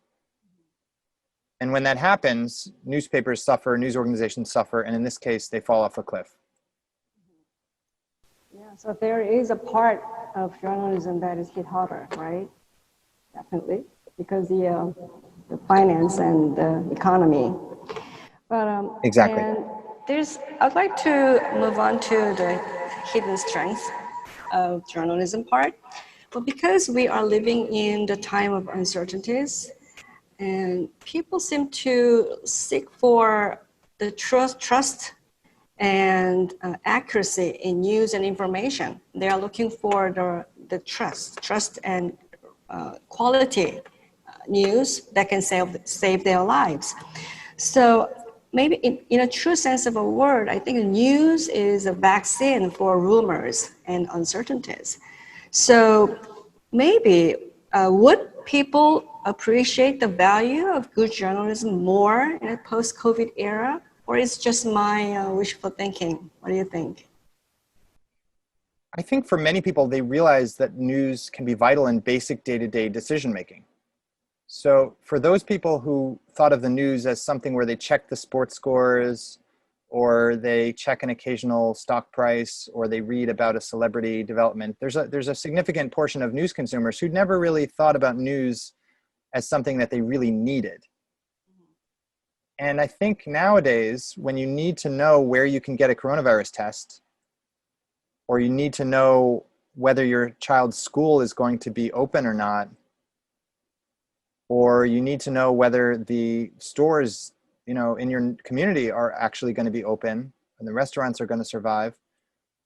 And when that happens, newspapers suffer, news organizations suffer, and in this case, they fall off a cliff. Yeah, so there is a part of journalism that is hit harder, right? Definitely, because the finance and the economy. But exactly. And I'd like to move on to the hidden strengths of journalism part. But because we are living in the time of uncertainties, and people seem to seek for the trust and accuracy in news and information. They are looking for the trust and quality news that can save their lives. So maybe in a true sense of a word, I think news is a vaccine for rumors and uncertainties. So maybe would people appreciate the value of good journalism more in a post-COVID era? Or is just my wishful thinking? What do you think? I think for many people, they realize that news can be vital in basic day-to-day decision-making. So for those people who thought of the news as something where they check the sports scores, or they check an occasional stock price, or they read about a celebrity development, there's a significant portion of news consumers who never really thought about news as something that they really needed. And I think nowadays, when you need to know where you can get a coronavirus test, or you need to know whether your child's school is going to be open or not, or you need to know whether the stores in your community are actually going to be open and the restaurants are going to survive,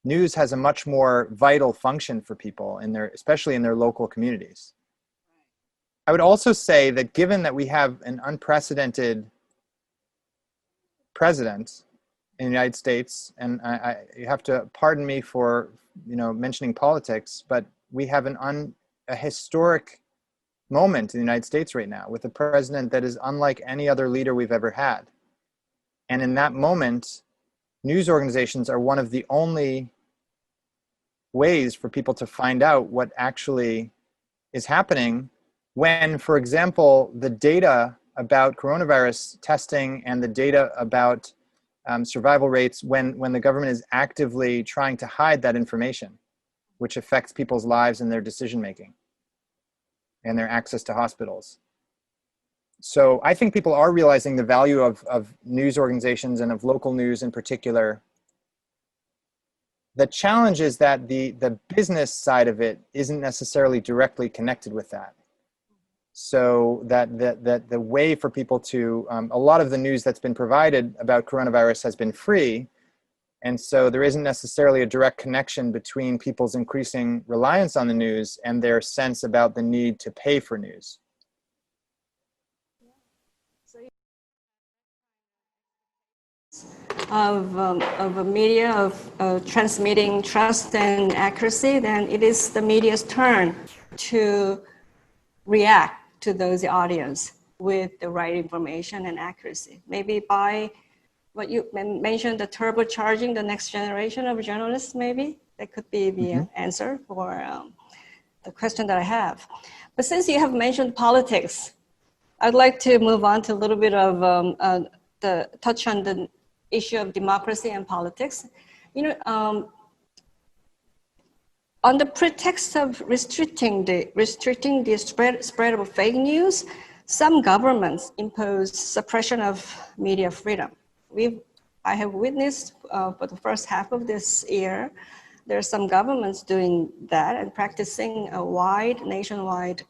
news has a much more vital function for people especially in their local communities. I would also say that given that we have an unprecedented president in the United States, and you have to pardon me for mentioning politics, but we have a historic moment in the United States right now with a president that is unlike any other leader we've ever had. And in that moment, news organizations are one of the only ways for people to find out what actually is happening when, for example, the data about coronavirus testing and the data about survival rates, when the government is actively trying to hide that information, which affects people's lives and their decision-making and their access to hospitals. So I think people are realizing the value of news organizations and of local news in particular. The challenge is that the business side of it isn't necessarily directly connected with that. So that the way for people to, a lot of the news that's been provided about coronavirus has been free. And so there isn't necessarily a direct connection between people's increasing reliance on the news and their sense about the need to pay for news. Of a media, of transmitting trust and accuracy, then it is the media's turn to react to those audience with the right information and accuracy. Maybe by what you mentioned, the turbocharging the next generation of journalists, maybe that could be the answer for the question that I have. But since you have mentioned politics, I'd like to move on to a little bit of the touch on the issue of democracy and politics. On the pretext of restricting the spread of fake news, some governments impose suppression of media freedom. I have witnessed for the first half of this year, there are some governments doing that and practicing a nationwide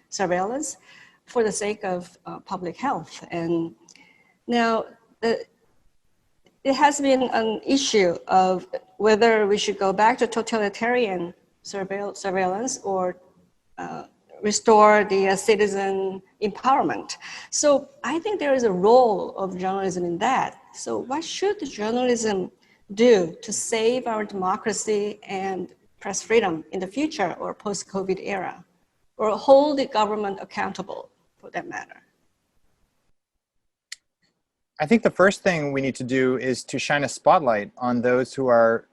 surveillance for the sake of public health. And now, it has been an issue of whether we should go back to totalitarian surveillance or restore the citizen empowerment. So I think there is a role of journalism in that. So what should journalism do to save our democracy and press freedom in the future or post-COVID era, or hold the government accountable for that matter? I think the first thing we need to do is to shine a spotlight on those who are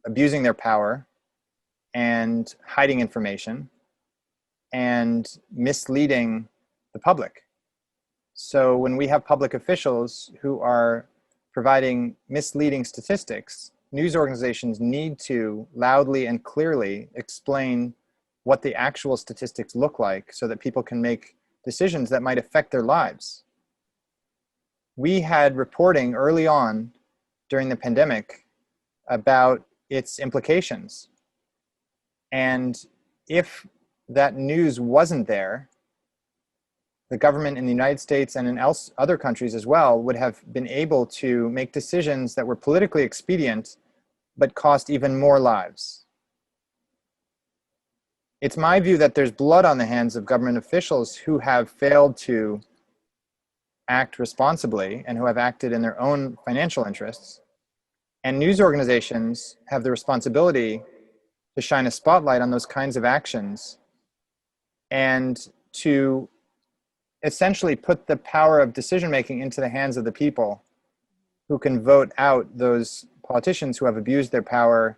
abusing their power and hiding information and misleading the public. So when we have public officials who are providing misleading statistics, news organizations need to loudly and clearly explain what the actual statistics look like so that people can make decisions that might affect their lives. We had reporting early on during the pandemic about its implications. And if that news wasn't there, the government in the United States and in other countries as well would have been able to make decisions that were politically expedient, but cost even more lives. It's my view that there's blood on the hands of government officials who have failed to act responsibly and who have acted in their own financial interests. And news organizations have the responsibility to shine a spotlight on those kinds of actions and to essentially put the power of decision-making into the hands of the people who can vote out those politicians who have abused their power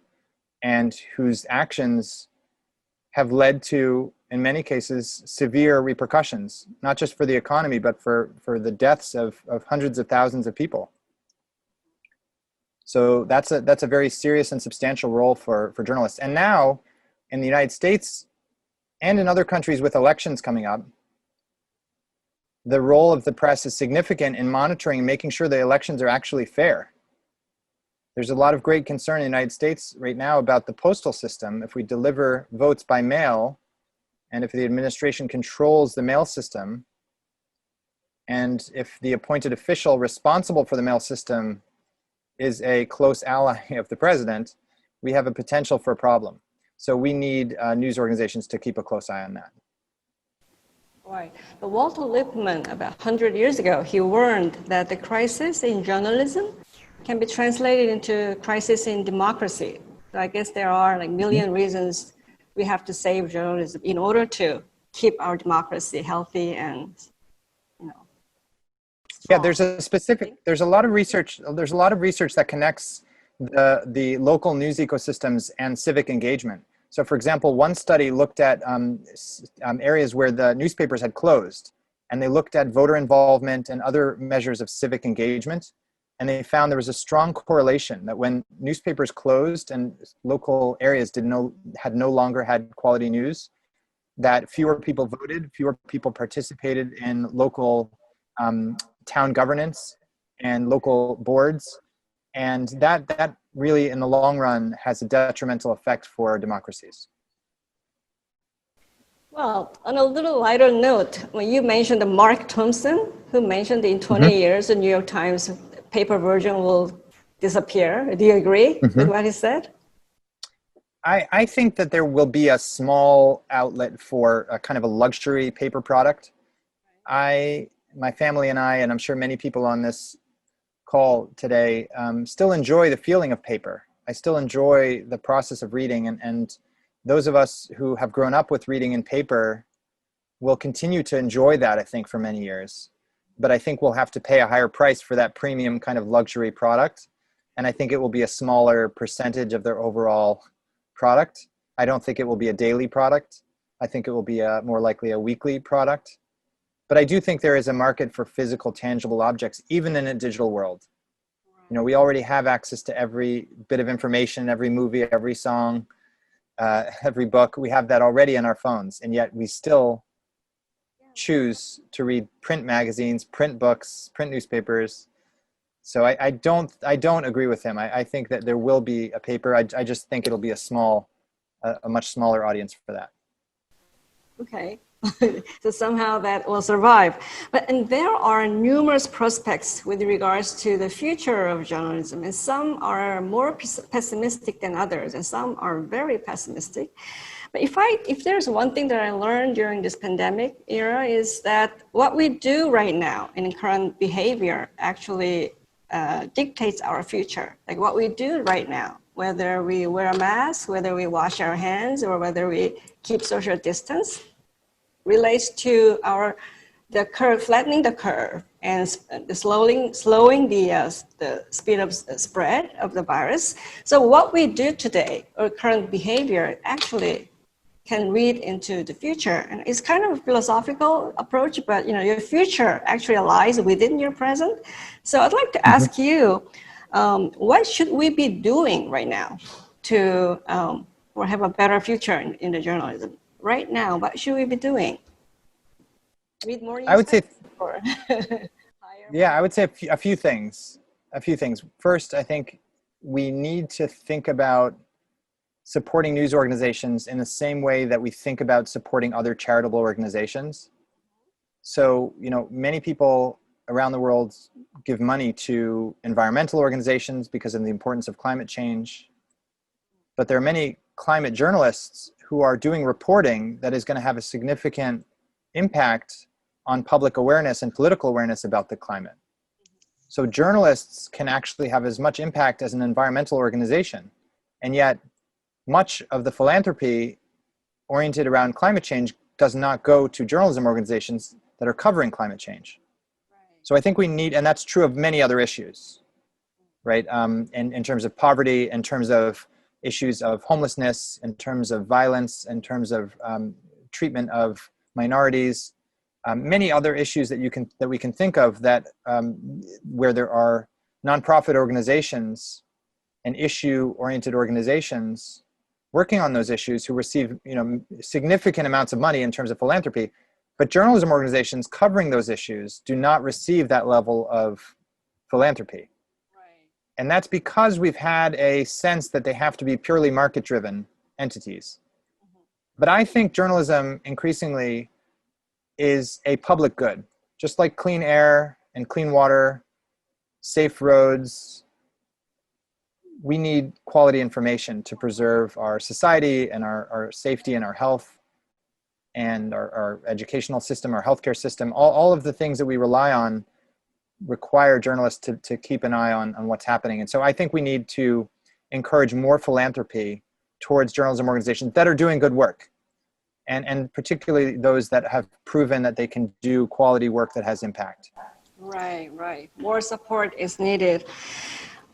and whose actions have led to, in many cases, severe repercussions, not just for the economy, but for the deaths of hundreds of thousands of people. So that's a very serious and substantial role for journalists. And now, in the United States and in other countries with elections coming up, the role of the press is significant in monitoring and making sure the elections are actually fair. There's a lot of great concern in the United States right now about the postal system. If we deliver votes by mail, and if the administration controls the mail system, And if the appointed official responsible for the mail system is a close ally of the president, we have a potential for a problem. So we need news organizations to keep a close eye on that. Right. But Walter Lippmann, about 100 years ago, he warned that the crisis in journalism can be translated into crisis in democracy. So I guess there are like a million reasons we have to save journalism in order to keep our democracy healthy and, you know. Yeah, there's a lot of research that connects the local news ecosystems and civic engagement. So for example, one study looked at areas where the newspapers had closed, and they looked at voter involvement and other measures of civic engagement. And they found there was a strong correlation that when newspapers closed and local areas no longer had quality news, that fewer people voted, fewer people participated in local town governance and local boards. And that really, in the long run, has a detrimental effect for democracies. Well, on a little lighter note, when you mentioned Mark Thompson, who mentioned in 20 years the New York Times paper version will disappear. Do you agree with what he said? I think that there will be a small outlet for a kind of a luxury paper product. My family and I, and I'm sure many people on this call today, still enjoy the feeling of paper. I still enjoy the process of reading, and those of us who have grown up with reading in paper will continue to enjoy that, I think, for many years. But I think we'll have to pay a higher price for that premium kind of luxury product. And I think it will be a smaller percentage of their overall product. I don't think it will be a daily product. I think it will be more likely a weekly product. But I do think there is a market for physical, tangible objects, even in a digital world. You know, we already have access to every bit of information, every movie, every song, every book. We have that already in our phones, and yet we still choose to read print magazines, print books, print newspapers. So I don't agree with him. I think that there will be a paper. I just think it'll be a much smaller audience for that. Okay. So somehow that will survive. And there are numerous prospects with regards to the future of journalism, and some are more pessimistic than others, and some are very pessimistic. But if there's one thing that I learned during this pandemic era is that what we do right now in current behavior actually dictates our future. Like what we do right now, whether we wear a mask, whether we wash our hands, or whether we keep social distance, relates to the curve, flattening the curve and slowing the speed of spread of the virus. So what we do today, or current behavior, actually can read into the future. And it's kind of a philosophical approach, but your future actually lies within your present. So I'd like to ask you, what should we be doing right now to or have a better future in the journalism? Right now, what should we be doing? Read more I would say, or I would say a few things. First, I think we need to think about supporting news organizations in the same way that we think about supporting other charitable organizations. So, many people around the world give money to environmental organizations because of the importance of climate change. But there are many climate journalists who are doing reporting that is going to have a significant impact on public awareness and political awareness about the climate. So journalists can actually have as much impact as an environmental organization. And yet, much of the philanthropy oriented around climate change does not go to journalism organizations that are covering climate change. So I think we need, and that's true of many other issues, right? In terms of poverty, in terms of issues of homelessness, in terms of violence, in terms of treatment of minorities, many other issues that we can think of that where there are nonprofit organizations and issue-oriented organizations working on those issues who receive significant amounts of money in terms of philanthropy, but journalism organizations covering those issues do not receive that level of philanthropy. And that's because we've had a sense that they have to be purely market-driven entities. But I think journalism increasingly is a public good. just like clean air and clean water, safe roads, we need quality information to preserve our society and our safety and our health and our educational system, our healthcare system. All of the things that we rely on require journalists to keep an eye on what's happening. And so I think we need to encourage more philanthropy towards journalism organizations that are doing good work. And particularly those that have proven that they can do quality work that has impact. Right, right. More support is needed.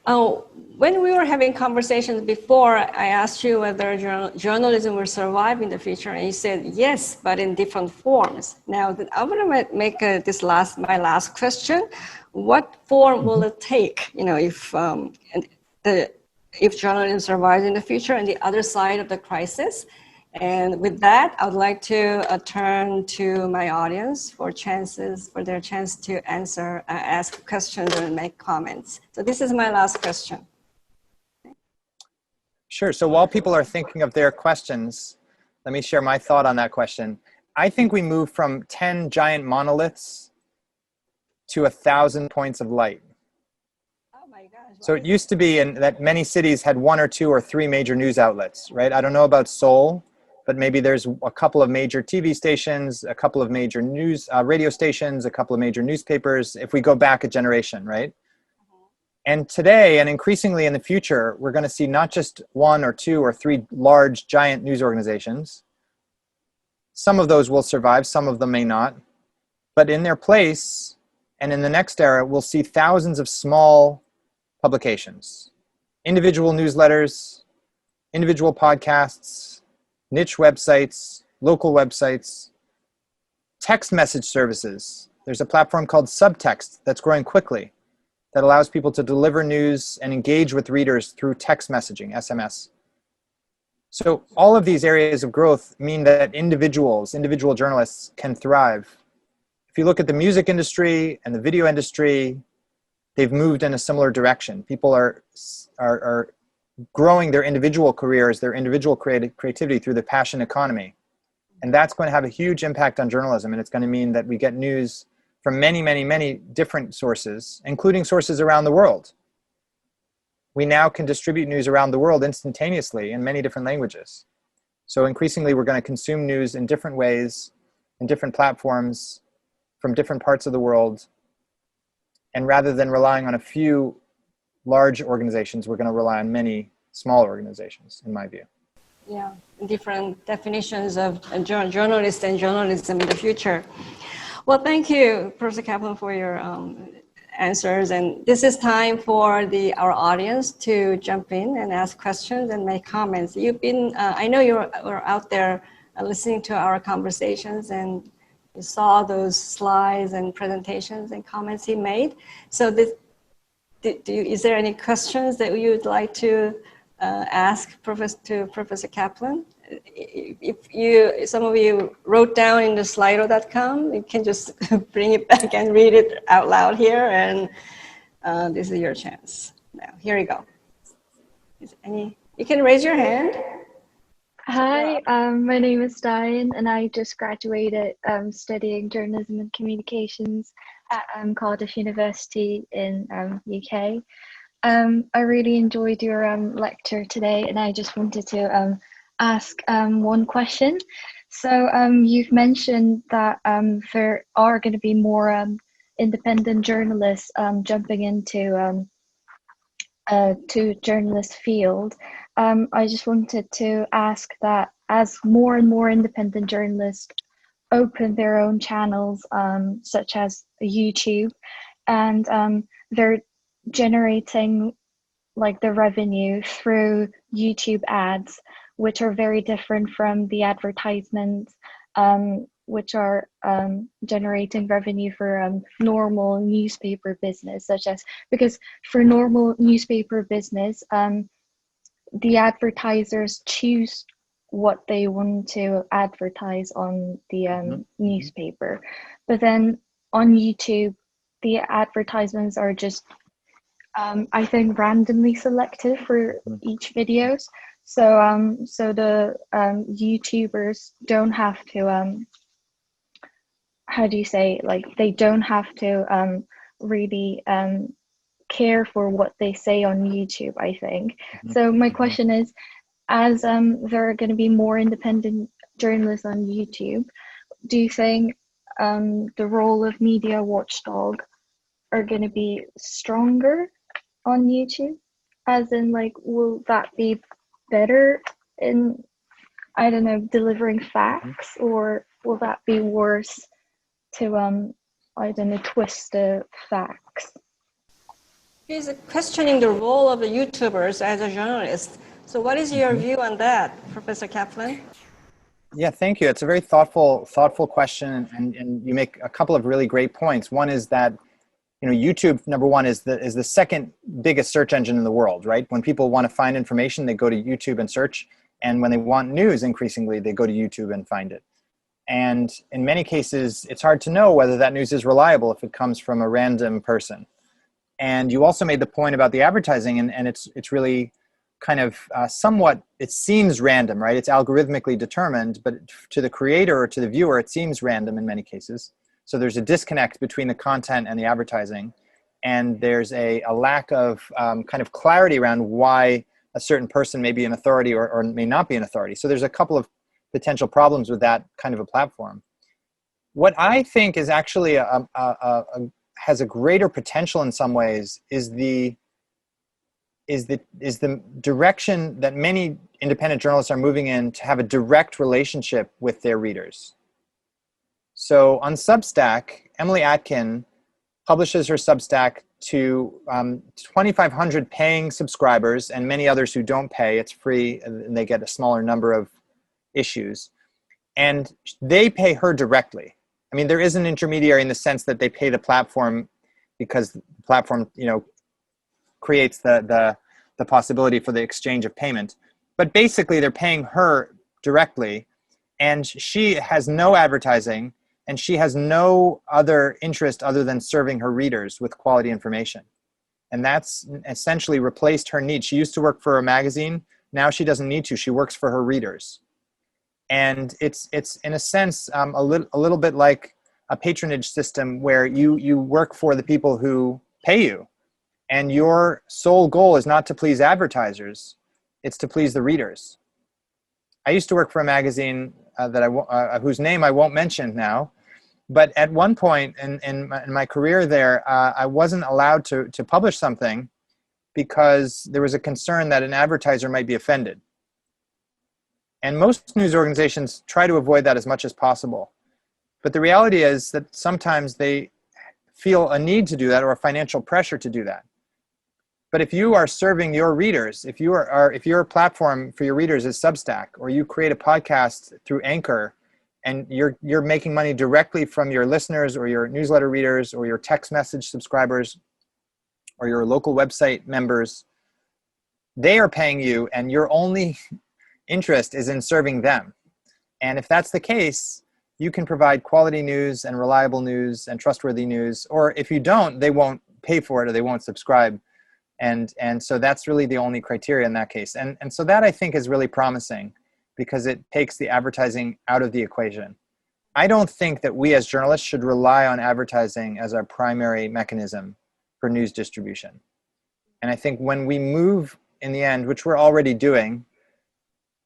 When we were having conversations before, I asked you whether journalism will survive in the future, and you said yes, but in different forms. Now, I'm going to make my last question. What form will it take? You know, if journalism survives in the future and the other side of the crisis. And with that, I would like to turn to my audience for their chance to answer, ask questions and make comments. So this is my last question. Sure. So while people are thinking of their questions, let me share my thought on that question. I think we move from 10 giant monoliths to 1,000 points of light. Oh my gosh. So it used to be that many cities had 1 or 2 or 3 major news outlets, right? I don't know about Seoul, but maybe there's a couple of major TV stations, a couple of major news radio stations, a couple of major newspapers, if we go back a generation, right? And today, and increasingly in the future, we're going to see not just 1 or 2 or 3 large, giant news organizations. Some of those will survive, some of them may not. But in their place, and in the next era, we'll see thousands of small publications, individual newsletters, individual podcasts, niche websites, local websites, text message services. There's a platform called Subtext that's growing quickly that allows people to deliver news and engage with readers through text messaging, SMS. So all of these areas of growth mean that individual journalists can thrive. If you look at the music industry and the video industry, they've moved in a similar direction. People are growing their individual careers, their individual creativity through the passion economy. And that's going to have a huge impact on journalism. And it's going to mean that we get news from many, many, many different sources, including sources around the world. We now can distribute news around the world instantaneously in many different languages. So increasingly, we're going to consume news in different ways, in different platforms, from different parts of the world. And rather than relying on a few large organizations, we're going to rely on many small organizations, in my view. Yeah, different definitions of journalist and journalism in the future. Well, thank you, Professor Caplan, for your answers. And this is time for our audience to jump in and ask questions and make comments. You've been, I know you were out there listening to our conversations, and you saw those slides and presentations and comments he made. So is there any questions that you'd like to ask Professor Caplan? If some of you wrote down in the Slido.com, you can just bring it back and read it out loud here, and this is your chance. Now, here you go. You can raise your hand. Hi, my name is Diane, and I just graduated studying journalism and communications at Cardiff University in UK. I really enjoyed your lecture today, and I just wanted to ask one question. So you've mentioned that there are going to be more independent journalists jumping into to journalist field. I just wanted to ask that as more and more independent journalists open their own channels, such as YouTube, and they're generating like the revenue through YouTube ads, which are very different from the advertisements, which are generating revenue for normal newspaper business, because for normal newspaper business, the advertisers choose what they want to advertise on the newspaper. But then on YouTube, the advertisements are just, I think, randomly selected for each videos. So the YouTubers don't have to how do you say, like, they don't have to really care for what they say on YouTube, I think. So my question is, as there are going to be more independent journalists on YouTube, do you think the role of media watchdog are going to be stronger on YouTube? As in, like, will that be better in, I don't know, delivering facts, or will that be worse to I don't know, twist the facts? He's questioning the role of the YouTubers as a journalist. So what is your view on that, Professor Caplan? Yeah, thank you. It's a very thoughtful question, and you make a couple of really great points. One is that, YouTube, number one, is the second biggest search engine in the world, right? When people want to find information, they go to YouTube and search, and when they want news, increasingly, they go to YouTube and find it. And in many cases, it's hard to know whether that news is reliable if it comes from a random person. And you also made the point about the advertising, and it's really kind of somewhat, it seems random, right? It's algorithmically determined, but to the creator or to the viewer, it seems random in many cases. So there's a disconnect between the content and the advertising, and there's a lack of kind of clarity around why a certain person may be an authority or may not be an authority. So there's a couple of potential problems with that kind of a platform. What I think is actually has a greater potential in some ways is the direction that many independent journalists are moving in, to have a direct relationship with their readers. So on Substack, Emily Atkin publishes her Substack to 2,500 paying subscribers and many others who don't pay. It's free, and they get a smaller number of issues. And they pay her directly. I mean, there is an intermediary in the sense that they pay the platform, because the platform, creates the possibility for the exchange of payment. But basically, they're paying her directly, and she has no advertising, and she has no other interest other than serving her readers with quality information. And that's essentially replaced her need. She used to work for a magazine. Now she doesn't need to. She works for her readers. And it's in a sense a little bit like a patronage system, where you work for the people who pay you, and your sole goal is not to please advertisers, it's to please the readers. I used to work for a magazine whose name I won't mention now, but at one point in my career there, I wasn't allowed to publish something because there was a concern that an advertiser might be offended. And most news organizations try to avoid that as much as possible. But the reality is that sometimes they feel a need to do that, or a financial pressure to do that. But if you are serving your readers, if your platform for your readers is Substack, or you create a podcast through Anchor, and you're making money directly from your listeners, or your newsletter readers, or your text message subscribers, or your local website members, they are paying you, and your only interest is in serving them. And if that's the case, you can provide quality news and reliable news and trustworthy news. Or if you don't, they won't pay for it, or they won't subscribe. And so that's really the only criteria in that case. And so that, I think, is really promising, because it takes the advertising out of the equation. I don't think that we as journalists should rely on advertising as our primary mechanism for news distribution. And I think when we move in the end, which we're already doing,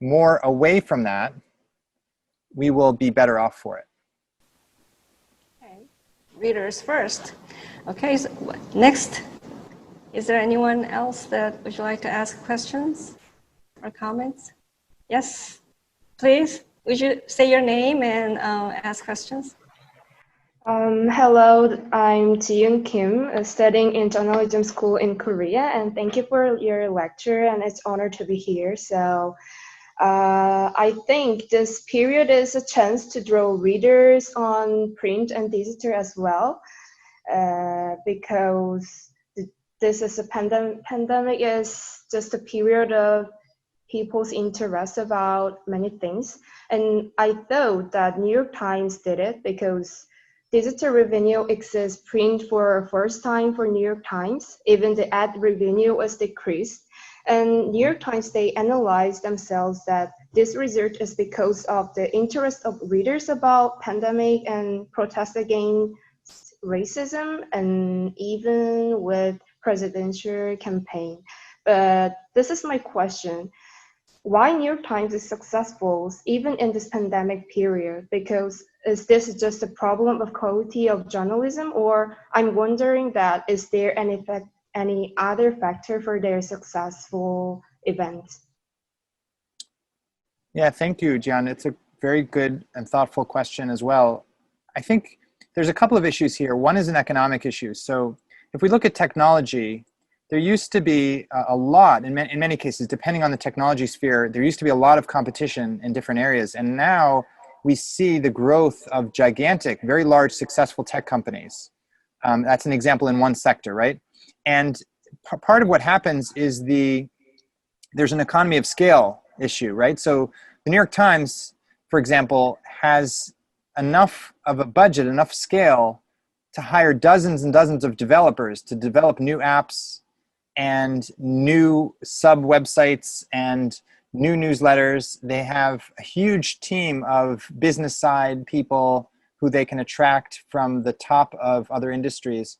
more away from that, we will be better off for it. Okay. Readers first. Okay, so next. Is there anyone else that would you like to ask questions or comments? Yes, please. Would you say your name and ask questions? Hello, I'm Ji-yoon Kim, studying in journalism school in Korea, and thank you for your lecture, and it's an honor to be here. So I think this period is a chance to draw readers on print and digital as well, because this is a pandemic is just a period of people's interest about many things. And I thought that New York Times did it because digital revenue exceeds print for first time for New York Times. Even the ad revenue was decreased. And New York Times, they analyzed themselves that this result is because of the interest of readers about pandemic and protest against racism, and even with presidential campaign. But this is my question. Why New York Times is successful even in this pandemic period? Because is this just a problem of quality of journalism, or I'm wondering that is there any other factor for their successful event? Yeah, thank you, Jian. It's a very good and thoughtful question as well. I think there's a couple of issues here. One is an economic issue. So if we look at technology, there used to be a lot, in many cases, depending on the technology sphere, there used to be a lot of competition in different areas. And now we see the growth of gigantic, very large, successful tech companies. That's an example in one sector, right? And part of what happens is there's an economy of scale issue, right? So the New York Times, for example, has enough of a budget, enough scale to hire dozens and dozens of developers to develop new apps and new sub-websites and new newsletters. They have a huge team of business side people who they can attract from the top of other industries.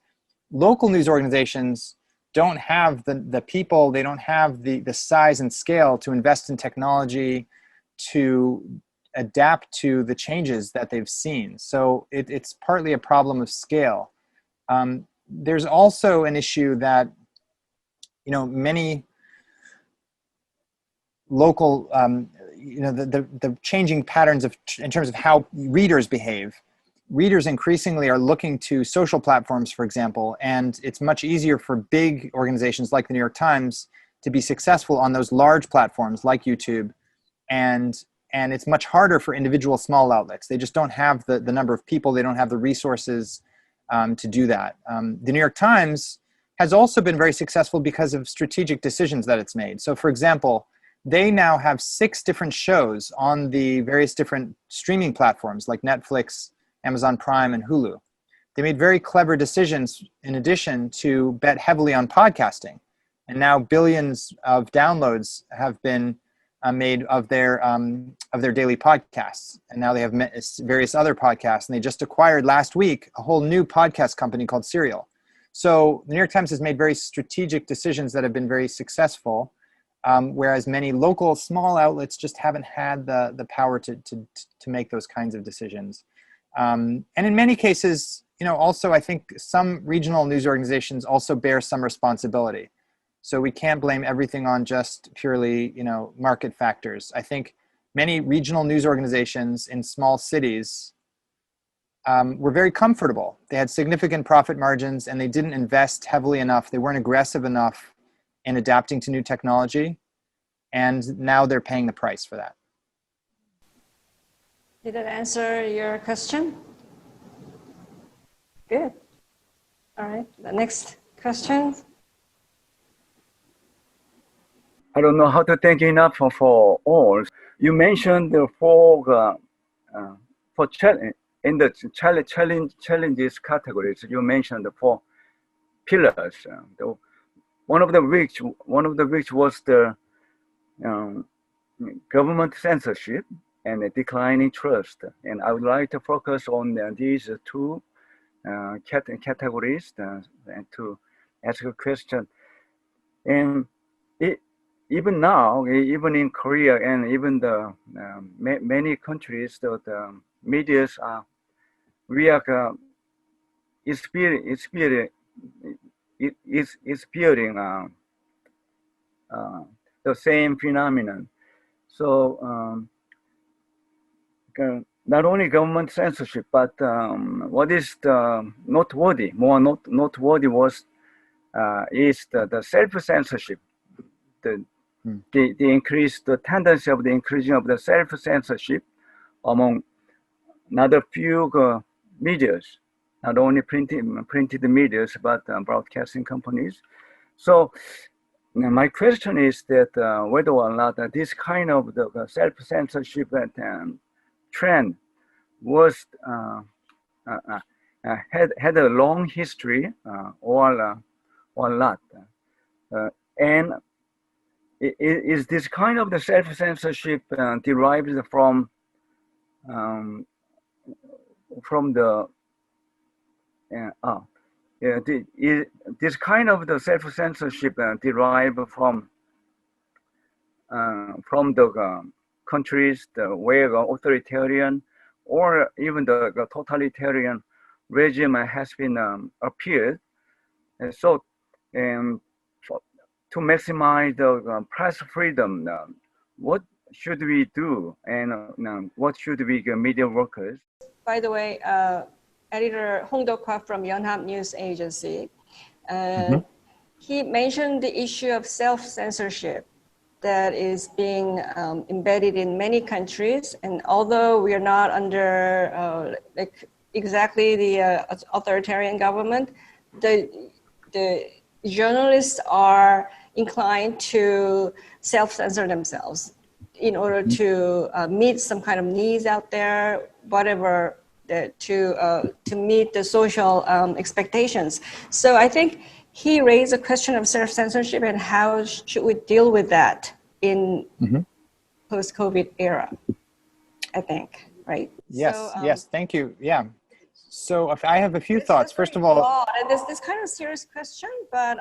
Local news organizations don't have the people, they don't have the size and scale to invest in technology, to adapt to the changes that they've seen. So it's partly a problem of scale. There's also an issue that, many local, the changing patterns in terms of how readers behave. Readers increasingly are looking to social platforms, for example, and it's much easier for big organizations like the New York Times to be successful on those large platforms like YouTube, and it's much harder for individual small outlets. They just don't have the number of people, they don't have the resources to do that. The New York Times has also been very successful because of strategic decisions that it's made. So for example, they now have 6 different shows on the various different streaming platforms like Netflix, Amazon Prime, and Hulu. They made very clever decisions in addition to bet heavily on podcasting. And now billions of downloads have been made of their daily podcasts. And now they have various other podcasts. And they just acquired last week a whole new podcast company called Serial. So the New York Times has made very strategic decisions that have been very successful, whereas many local small outlets just haven't had the power to make those kinds of decisions. And in many cases, also I think some regional news organizations also bear some responsibility. So we can't blame everything on just purely, market factors. I think many regional news organizations in small cities were very comfortable. They had significant profit margins and they didn't invest heavily enough. They weren't aggressive enough in adapting to new technology. And now they're paying the price for that. Did that answer your question? Good. All right, the next question. I don't know how to thank you enough for all. You mentioned the four in the challenges categories. You mentioned the 4 pillars. One of the which was the government censorship and a declining trust. And I would like to focus on these 2 categories and to ask a question. And even now, even in Korea and even the many countries, the medias we are experiencing the same phenomenon. So not only government censorship, but what is the more noteworthy was is the self-censorship. The increased the tendency of the increasing of the self-censorship among not a few medias, not only printed medias, but broadcasting companies. So my question is that whether or not this kind of the self-censorship trend was had a long history or not, and is this kind of the self-censorship derived from the this kind of the self-censorship derived from the countries where the authoritarian or even the totalitarian regime has been appeared. And so, to maximize the press freedom, what should we do, and what should we media workers? By the way, editor Hong Do-kwa from Yonhap News Agency, he mentioned the issue of self-censorship that is being embedded in many countries. And although we are not under like exactly the authoritarian government, the journalists are inclined to self-censor themselves in order to meet some kind of needs out there, whatever, to meet the social expectations. So I think he raised a question of self-censorship and how should we deal with that in post-COVID era, I think, right? Yes, so, yes, thank you. Yeah. So if I have a few thoughts. First of all, broad, and this kind of serious question, but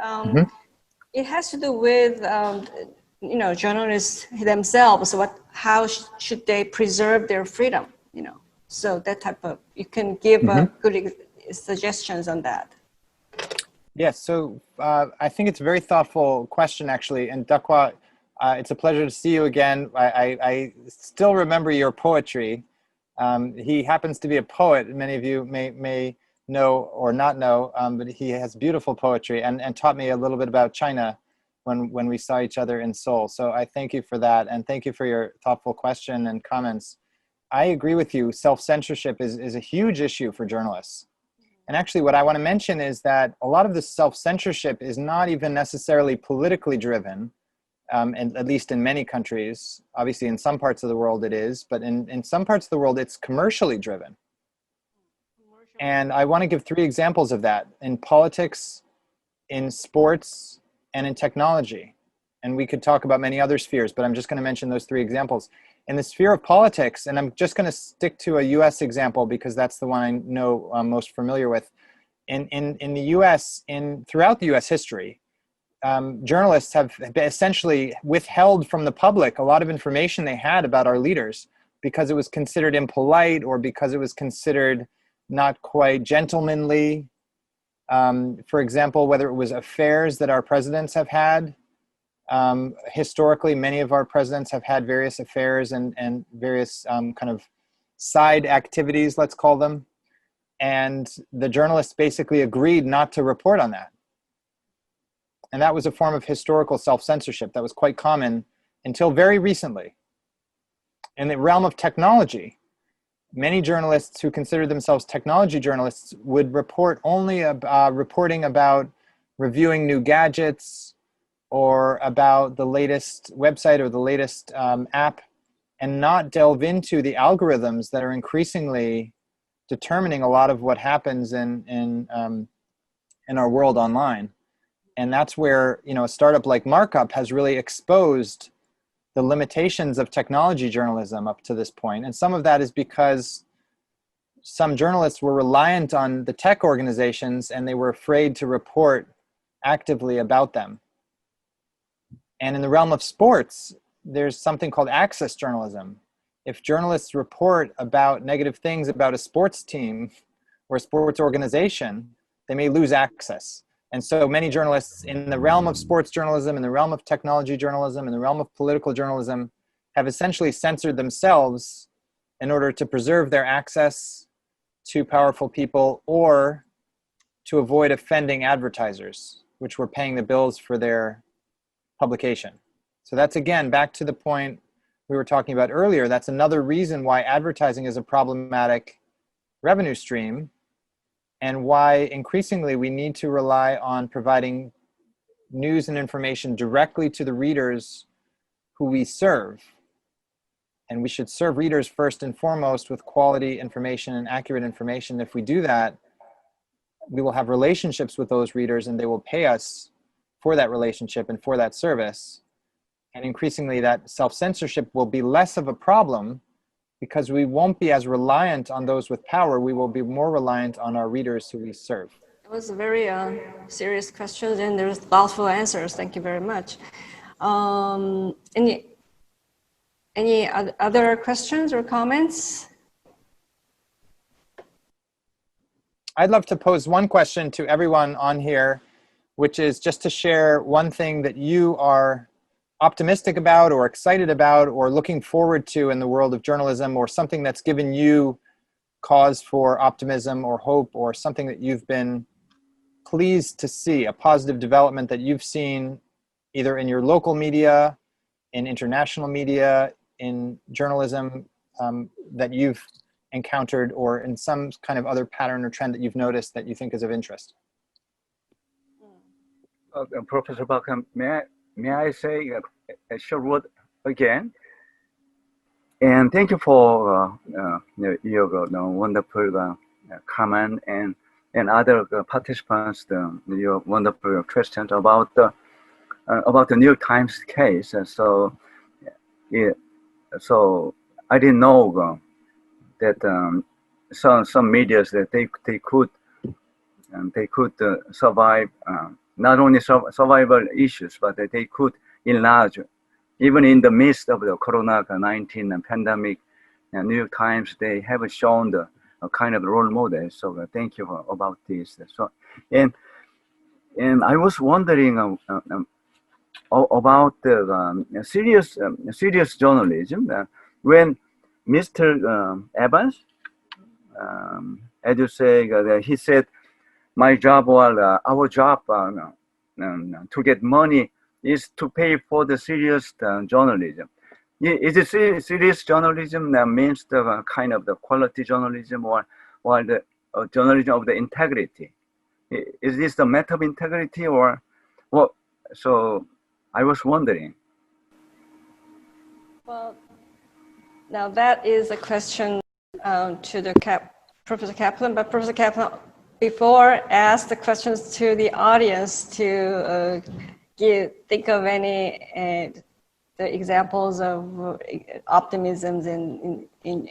it has to do with you know, journalists themselves. How should they preserve their freedom? You know, so that type of, you can give good suggestions on that. Yes, so I think it's a very thoughtful question, actually. And Do-kwa, it's a pleasure to see you again. I still remember your poetry. He happens to be a poet. Many of you may know or not know, but he has beautiful poetry and taught me a little bit about China when we saw each other in Seoul. So I thank you for that. And thank you for your thoughtful question and comments. I agree with you. Self-censorship is a huge issue for journalists. And actually what I want to mention is that a lot of this self-censorship is not even necessarily politically driven, and at least in many countries. Obviously in some parts of the world it is, but in some parts of the world it's commercially driven. And I want to give 3 examples of that: in politics, in sports, and in technology. And we could talk about many other spheres, but I'm just going to mention those 3 examples. In the sphere of politics, and I'm just going to stick to a US example because that's the one I know I'm most familiar with. In the US, throughout the US history, journalists have essentially withheld from the public a lot of information they had about our leaders because it was considered impolite or because it was considered not quite gentlemanly. For example, whether it was affairs that our presidents have had. Historically, many of our presidents have had various affairs and various kind of side activities, let's call them. And the journalists basically agreed not to report on that. And that was a form of historical self-censorship that was quite common until very recently. In the realm of technology, many journalists who consider themselves technology journalists would report only reporting about reviewing new gadgets or about the latest website or the latest app, and not delve into the algorithms that are increasingly determining a lot of what happens in our world online. And that's where, you know, a startup like Markup has really exposed the limitations of technology journalism up to this point. And some of that is because some journalists were reliant on the tech organizations and they were afraid to report actively about them. And in the realm of sports, there's something called access journalism. If journalists report about negative things about a sports team or a sports organization, they may lose access. And so many journalists in the realm of sports journalism, in the realm of technology journalism, in the realm of political journalism, have essentially censored themselves in order to preserve their access to powerful people or to avoid offending advertisers, which were paying the bills for their publication. So that's, again, back to the point we were talking about earlier. That's another reason why advertising is a problematic revenue stream, and why increasingly we need to rely on providing news and information directly to the readers who we serve. And we should serve readers first and foremost with quality information and accurate information. If we do that, we will have relationships with those readers and they will pay us for that relationship and for that service. And increasingly that self-censorship will be less of a problem because we won't be as reliant on those with power. We will be more reliant on our readers who we serve. It was a very serious question, and there's thoughtful answers. Thank you very much. Any other questions or comments? I'd love to pose one question to everyone on here, which is just to share one thing that you are optimistic about or excited about or looking forward to in the world of journalism, or something that's given you cause for optimism or hope, or something that you've been pleased to see, a positive development that you've seen either in your local media, in international media, in journalism that you've encountered, or in some kind of other pattern or trend that you've noticed that you think is of interest. Professor Buckham, may I say a short word again? And thank you for your wonderful comment and other participants, your wonderful questions about the New York Times case. So I didn't know that some medias that they could survive not only survival issues, but that they could enlarge even in the midst of the Corona-19 pandemic. New York Times, they have shown a kind of role model. So thank you about this. So and I was wondering about the serious journalism. When Mr. Evans, as you say, he said, my job or our job to get money is to pay for the serious journalism. Is it serious journalism that means the kind of the quality journalism or the journalism of the integrity? Is this the matter of integrity or what? So I was wondering. Well, now that is a question to the Professor Caplan, but Professor Caplan before asked the questions to the audience to think of any the examples of optimisms in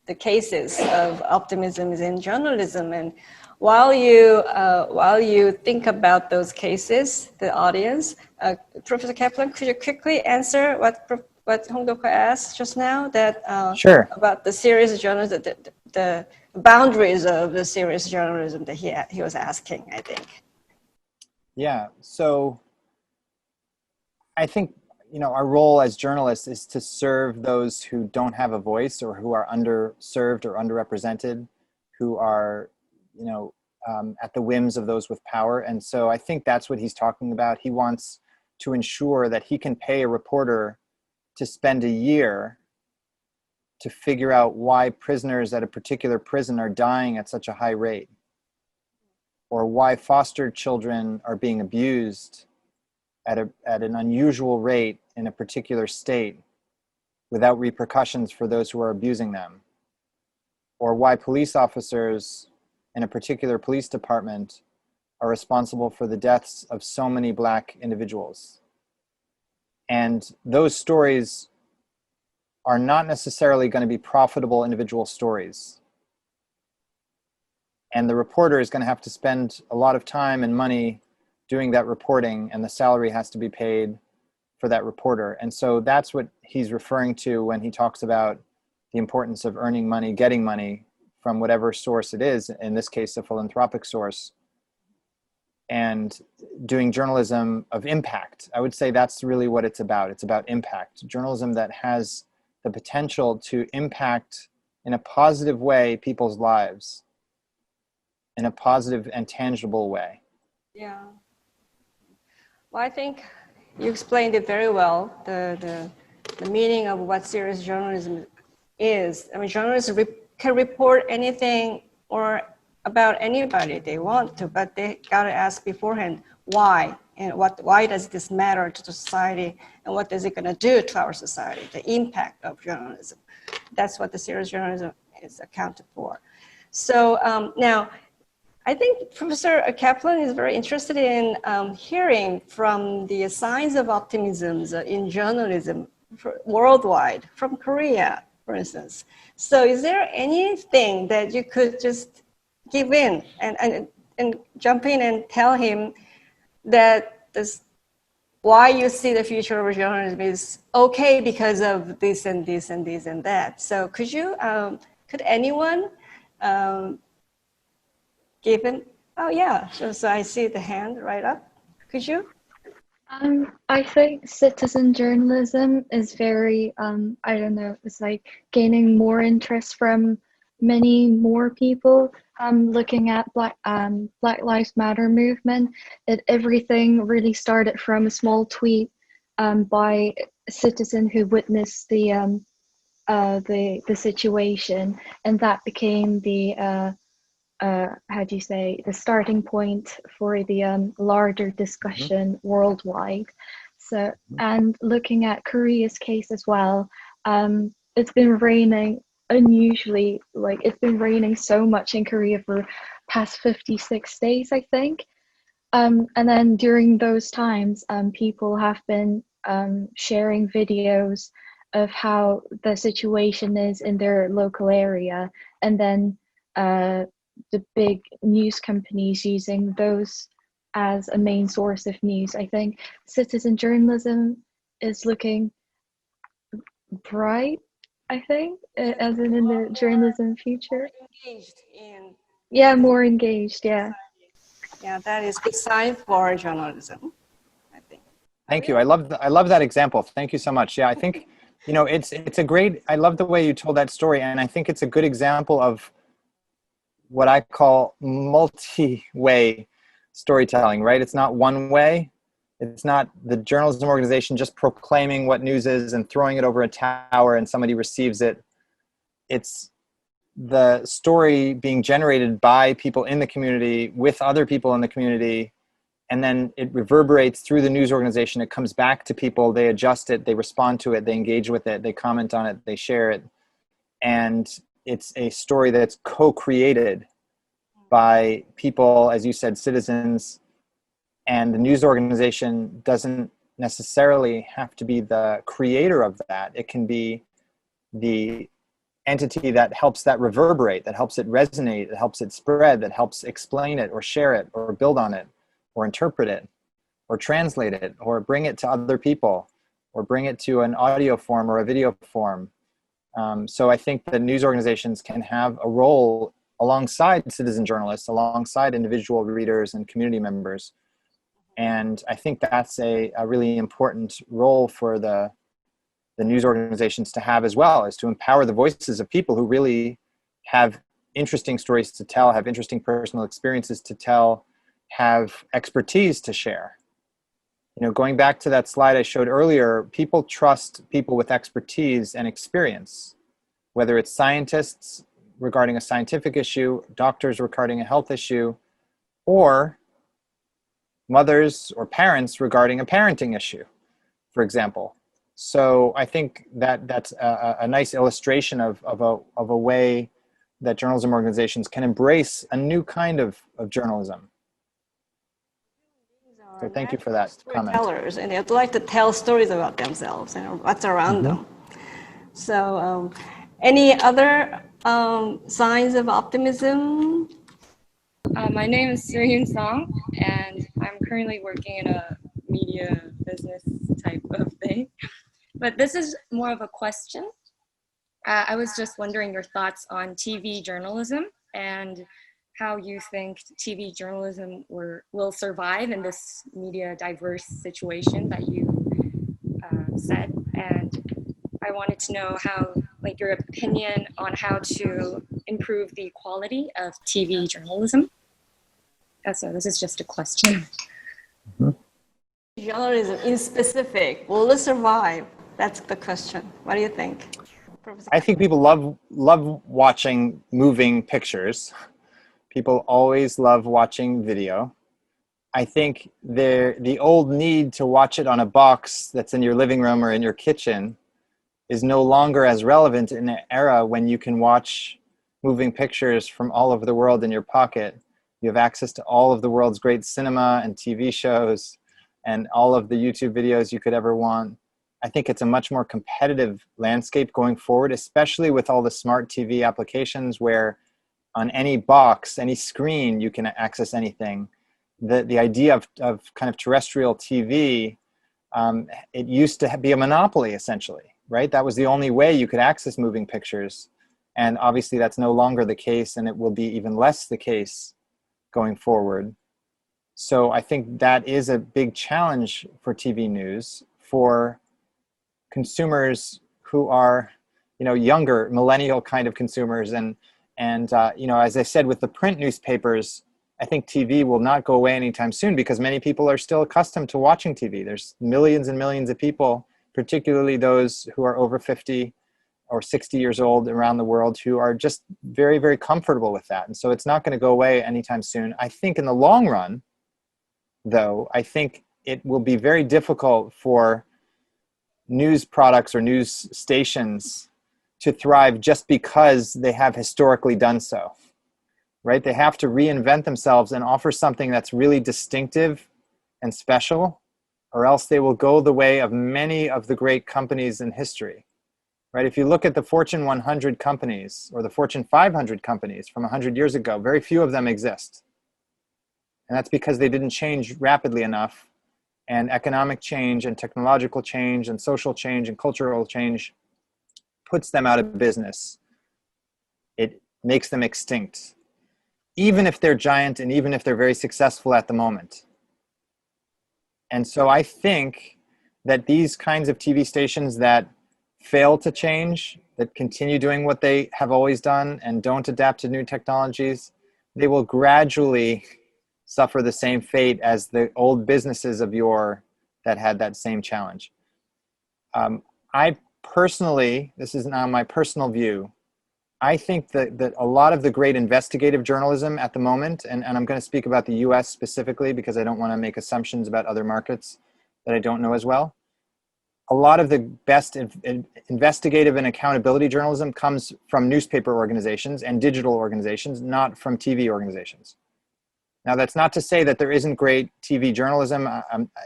the cases of optimisms in journalism. And while you think about those cases, the audience, Professor Caplan, could you quickly answer what Hong Dok asked just now? That Sure. About the serious journalism, the boundaries of the serious journalism that he was asking, I think. Yeah. So I think, our role as journalists is to serve those who don't have a voice or who are underserved or underrepresented, who are, at the whims of those with power. And so I think that's what he's talking about. He wants to ensure that he can pay a reporter to spend a year to figure out why prisoners at a particular prison are dying at such a high rate, or why foster children are being abused at an unusual rate in a particular state without repercussions for those who are abusing them, or why police officers in a particular police department are responsible for the deaths of so many Black individuals. And those stories are not necessarily going to be profitable individual stories. And the reporter is going to have to spend a lot of time and money doing that reporting, and the salary has to be paid for that reporter. And so that's what he's referring to when he talks about the importance of earning money, getting money from whatever source it is, in this case, a philanthropic source, and doing journalism of impact. I would say that's really what it's about. It's about impact. Journalism that has the potential to impact in a positive way people's lives, in a positive and tangible way. Yeah. Well, I think you explained it very well, the meaning of what serious journalism is. I mean, journalists can report anything or about anybody they want to, but they gotta ask beforehand why, and why does this matter to the society, and what is it gonna do to our society, the impact of journalism. That's what the serious journalism is accounted for. So now, I think Professor Caplan is very interested in hearing from the signs of optimism in journalism worldwide, from Korea, for instance. So is there anything that you could just give in and jump in and tell him that why you see the future of journalism is okay because of this and this and this and that? So could anyone given, oh yeah, so I see the hand right up. Could you? I think citizen journalism is very, I don't know, it's like gaining more interest from many more people. Looking at Black Lives Matter movement, everything really started from a small tweet by a citizen who witnessed the situation, and that became the how do you say, the starting point for the larger discussion worldwide. So, and looking at Korea's case as well, it's been raining unusually, like it's been raining so much in Korea for past 56 days, I think. And then during those times, people have been sharing videos of how the situation is in their local area, and then the big news companies using those as a main source of news. I think citizen journalism is looking bright, I think, as in the journalism future. Engaged in. Yeah, more engaged, yeah. Yeah, that is good sign for journalism, I think. Thank you. I love that example. Thank you so much. Yeah, I think, you know, it's a great, I love the way you told that story, and I think it's a good example of what I call multi-way storytelling, right? It's not one way. It's not the journalism organization just proclaiming what news is and throwing it over a tower and somebody receives it. It's the story being generated by people in the community with other people in the community, and then it reverberates through the news organization. It comes back to people, they adjust it, they respond to it, they engage with it, they comment on it, they share it. And it's a story that's co-created by people, as you said, citizens, and the news organization doesn't necessarily have to be the creator of that. It can be the entity that helps that reverberate, that helps it resonate, that helps it spread, that helps explain it or share it or build on it or interpret it or translate it or bring it to other people or bring it to an audio form or a video form. So I think that news organizations can have a role alongside citizen journalists, alongside individual readers and community members. And I think that's a really important role for the news organizations to have as well, is to empower the voices of people who really have interesting stories to tell, have interesting personal experiences to tell, have expertise to share. You know, going back to that slide I showed earlier, people trust people with expertise and experience, whether it's scientists regarding a scientific issue, doctors regarding a health issue, or mothers or parents regarding a parenting issue, for example. So I think that that's a nice illustration of a way that journalism organizations can embrace a new kind of journalism. So thank you for that comment. Storytellers, and they'd like to tell stories about themselves and what's around them. So any other signs of optimism? My name is Soo-Hyun Song, and I'm currently working in a media business type of thing. But this is more of a question. I was just wondering your thoughts on TV journalism and how you think TV journalism will survive in this media diverse situation that you said. And I wanted to know how, like, your opinion on how to improve the quality of TV journalism. So this is just a question. Journalism in specific, will it survive? That's the question. What do you think? Professor? I think people love watching moving pictures. People always love watching video. I think the old need to watch it on a box that's in your living room or in your kitchen is no longer as relevant in an era when you can watch moving pictures from all over the world in your pocket You have access to all of the world's great cinema and TV shows and all of the YouTube videos you could ever want. I think it's a much more competitive landscape going forward, especially with all the smart TV applications where on any box, any screen, you can access anything. The idea of kind of terrestrial TV, it used to be a monopoly, essentially, right? That was the only way you could access moving pictures. And obviously that's no longer the case, and it will be even less the case going forward. So I think that is a big challenge for TV news, for consumers who are, younger, millennial kind of consumers. And as I said, with the print newspapers, I think TV will not go away anytime soon because many people are still accustomed to watching TV. There's millions and millions of people, particularly those who are over 50 or 60 years old around the world, who are just very, very comfortable with that. And so it's not going to go away anytime soon. I think in the long run, though, I think it will be very difficult for news products or news stations to thrive just because they have historically done so, right? They have to reinvent themselves and offer something that's really distinctive and special, or else they will go the way of many of the great companies in history, right? If you look at the Fortune 100 companies or the Fortune 500 companies from 100 years ago, very few of them exist. And that's because they didn't change rapidly enough. And economic change and technological change and social change and cultural change puts them out of business. It makes them extinct, even if they're giant and even if they're very successful at the moment. And so I think that these kinds of TV stations that fail to change, that continue doing what they have always done and don't adapt to new technologies, they will gradually suffer the same fate as the old businesses of yore that had that same challenge. I personally, this is now my personal view, I think that a lot of the great investigative journalism at the moment, and I'm going to speak about the US specifically because I don't want to make assumptions about other markets that I don't know as well. A lot of the best investigative and accountability journalism comes from newspaper organizations and digital organizations, not from TV organizations. Now, that's not to say that there isn't great TV journalism.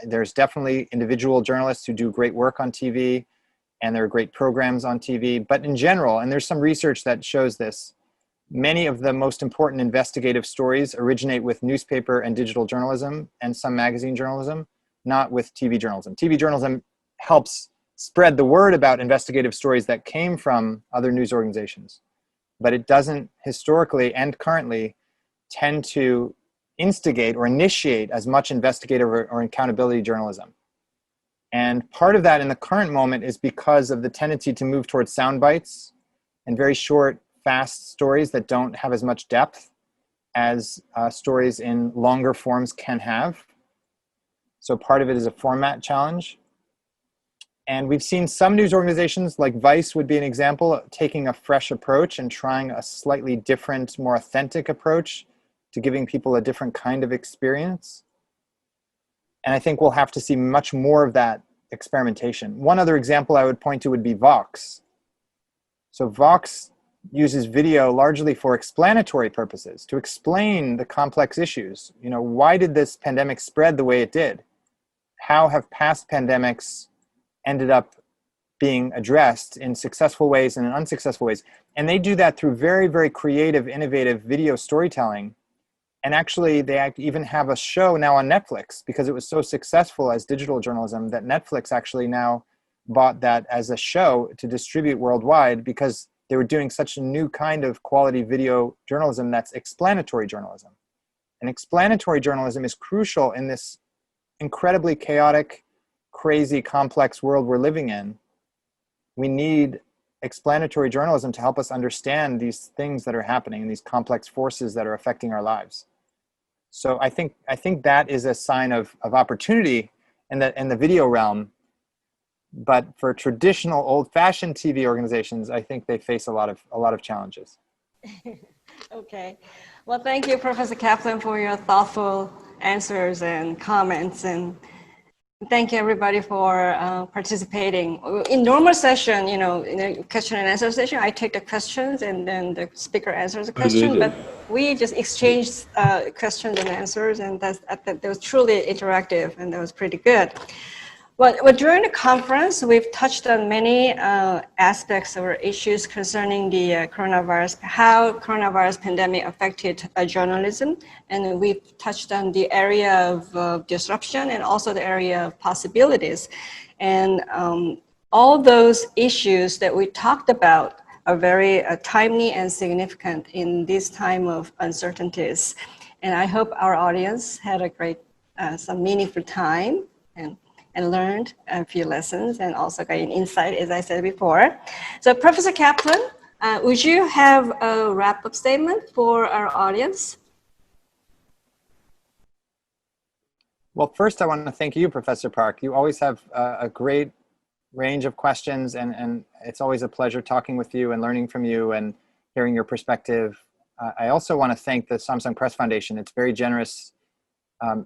There's definitely individual journalists who do great work on TV, and there are great programs on TV. But in general, and there's some research that shows this, many of the most important investigative stories originate with newspaper and digital journalism and some magazine journalism, not with TV journalism. TV journalism helps spread the word about investigative stories that came from other news organizations. But it doesn't historically and currently tend to instigate or initiate as much investigative or accountability journalism. And part of that in the current moment is because of the tendency to move towards sound bites and very short, fast stories that don't have as much depth as stories in longer forms can have. So part of it is a format challenge. And we've seen some news organizations, like Vice would be an example, taking a fresh approach and trying a slightly different, more authentic approach to giving people a different kind of experience. And I think we'll have to see much more of that experimentation. One other example I would point to would be Vox. So Vox uses video largely for explanatory purposes, to explain the complex issues. Why did this pandemic spread the way it did? How have past pandemics ended up being addressed in successful ways and in unsuccessful ways? And they do that through very, very creative, innovative video storytelling. And actually, they even have a show now on Netflix because it was so successful as digital journalism that Netflix actually now bought that as a show to distribute worldwide because they were doing such a new kind of quality video journalism that's explanatory journalism. And explanatory journalism is crucial in this incredibly chaotic, crazy, complex world we're living in. We need explanatory journalism to help us understand these things that are happening and these complex forces that are affecting our lives. So I think that is a sign of opportunity in the video realm. But for traditional old-fashioned TV organizations, I think they face a lot of challenges. Okay. Well, thank you, Professor Caplan, for your thoughtful answers and comments. And Thank you, everybody, for participating. In normal session, in a question and answer session, I take the questions and then the speaker answers the question. But we just exchanged questions and answers, and that was truly interactive, and that was pretty good. Well, during the conference, we've touched on many aspects or issues concerning the coronavirus, how coronavirus pandemic affected journalism, and we've touched on the area of disruption and also the area of possibilities. And all those issues that we talked about are very timely and significant in this time of uncertainties. And I hope our audience had a great, some meaningful time and learned a few lessons and also gained insight, as I said before. So Professor Caplan, would you have a wrap-up statement for our audience? Well, first I want to thank you, Professor Park. You always have a great range of questions, and it's always a pleasure talking with you and learning from you and hearing your perspective. I also want to thank the Samsung Press Foundation. It's very generous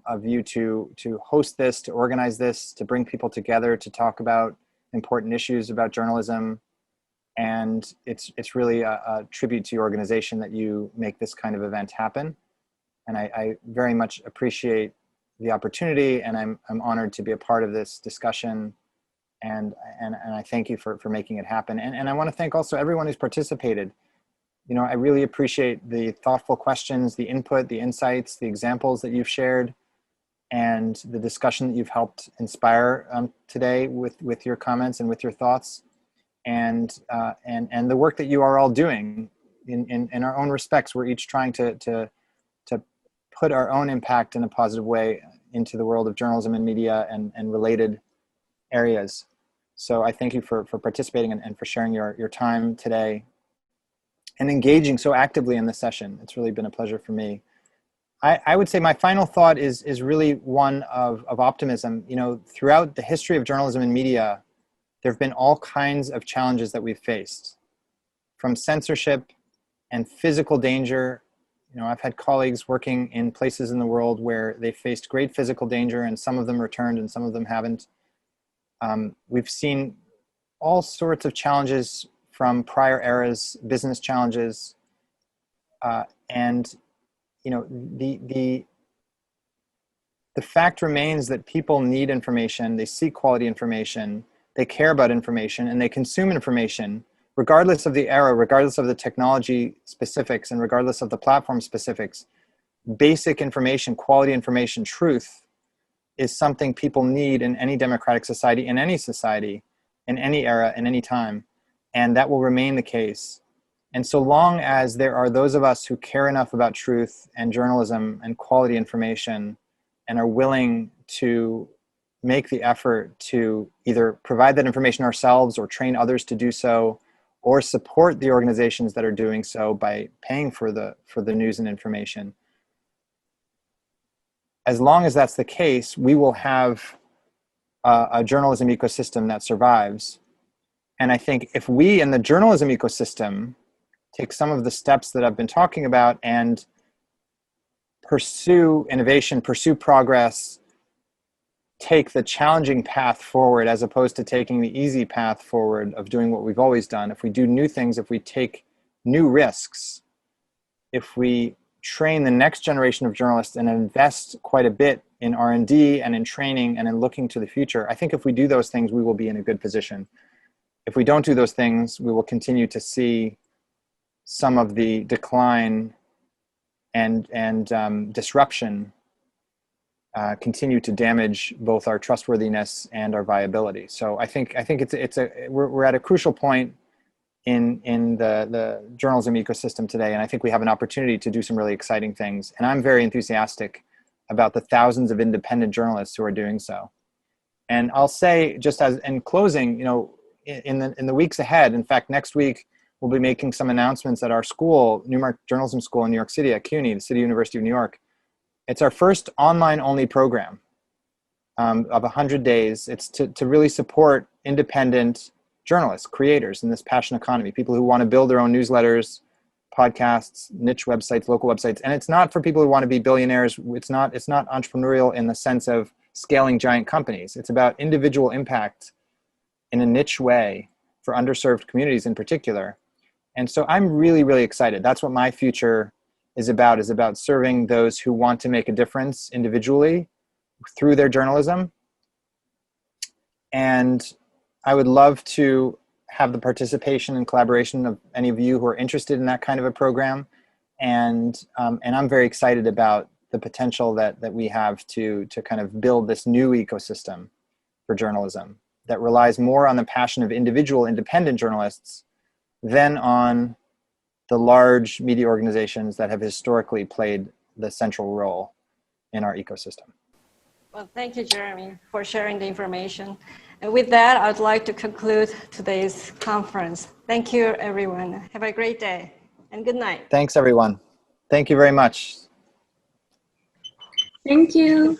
of you to host this, to organize this, to bring people together to talk about important issues about journalism. And it's really a tribute to your organization that you make this kind of event happen. And I very much appreciate the opportunity, and I'm honored to be a part of this discussion. And I thank you for making it happen. And I want to thank also everyone who's participated. I really appreciate the thoughtful questions, the input, the insights, the examples that you've shared, and the discussion that you've helped inspire today with your comments and with your thoughts, and the work that you are all doing in our own respects. We're each trying to put our own impact in a positive way into the world of journalism and media and related areas. So I thank you for participating and for sharing your time today and engaging so actively in this session. It's really been a pleasure for me. I would say my final thought is really one of optimism. Throughout the history of journalism and media, there have been all kinds of challenges that we've faced, from censorship and physical danger. I've had colleagues working in places in the world where they faced great physical danger, and some of them returned and some of them haven't. We've seen all sorts of challenges from prior eras, business challenges, and the fact remains that people need information, they seek quality information, they care about information, and they consume information, regardless of the era, regardless of the technology specifics, and regardless of the platform specifics. Basic information, quality information, truth is something people need in any democratic society, in any society, in any era, in any time. And that will remain the case. And so long as there are those of us who care enough about truth and journalism and quality information and are willing to make the effort to either provide that information ourselves or train others to do so, or support the organizations that are doing so by paying for the news and information, as long as that's the case, we will have a journalism ecosystem that survives. And I think if we in the journalism ecosystem take some of the steps that I've been talking about and pursue innovation, pursue progress, take the challenging path forward as opposed to taking the easy path forward of doing what we've always done, if we do new things, if we take new risks, if we train the next generation of journalists and invest quite a bit in R&D and in training and in looking to the future, I think if we do those things, we will be in a good position. If we don't do those things, we will continue to see some of the decline and disruption continue to damage both our trustworthiness and our viability. So I think we're at a crucial point in the journalism ecosystem today, and I think we have an opportunity to do some really exciting things. And I'm very enthusiastic about the thousands of independent journalists who are doing so. And I'll say, just as in closing, in the weeks ahead, in fact, next week, we'll be making some announcements at our school, Newmark Journalism School in New York City, at CUNY, the City University of New York. It's our first online-only program of 100 days. It's to really support independent journalists, creators in this passion economy, people who want to build their own newsletters, podcasts, niche websites, local websites. And it's not for people who want to be billionaires. It's not entrepreneurial in the sense of scaling giant companies. It's about individual impact in a niche way for underserved communities in particular. And so I'm really, really excited. That's what my future is about serving those who want to make a difference individually through their journalism. And I would love to have the participation and collaboration of any of you who are interested in that kind of a program. And I'm very excited about the potential that we have to kind of build this new ecosystem for journalism that relies more on the passion of individual independent journalists than on the large media organizations that have historically played the central role in our ecosystem. Well, thank you, Jeremy, for sharing the information. And with that, I'd like to conclude today's conference. Thank you, everyone. Have a great day and good night. Thanks, everyone. Thank you very much. Thank you.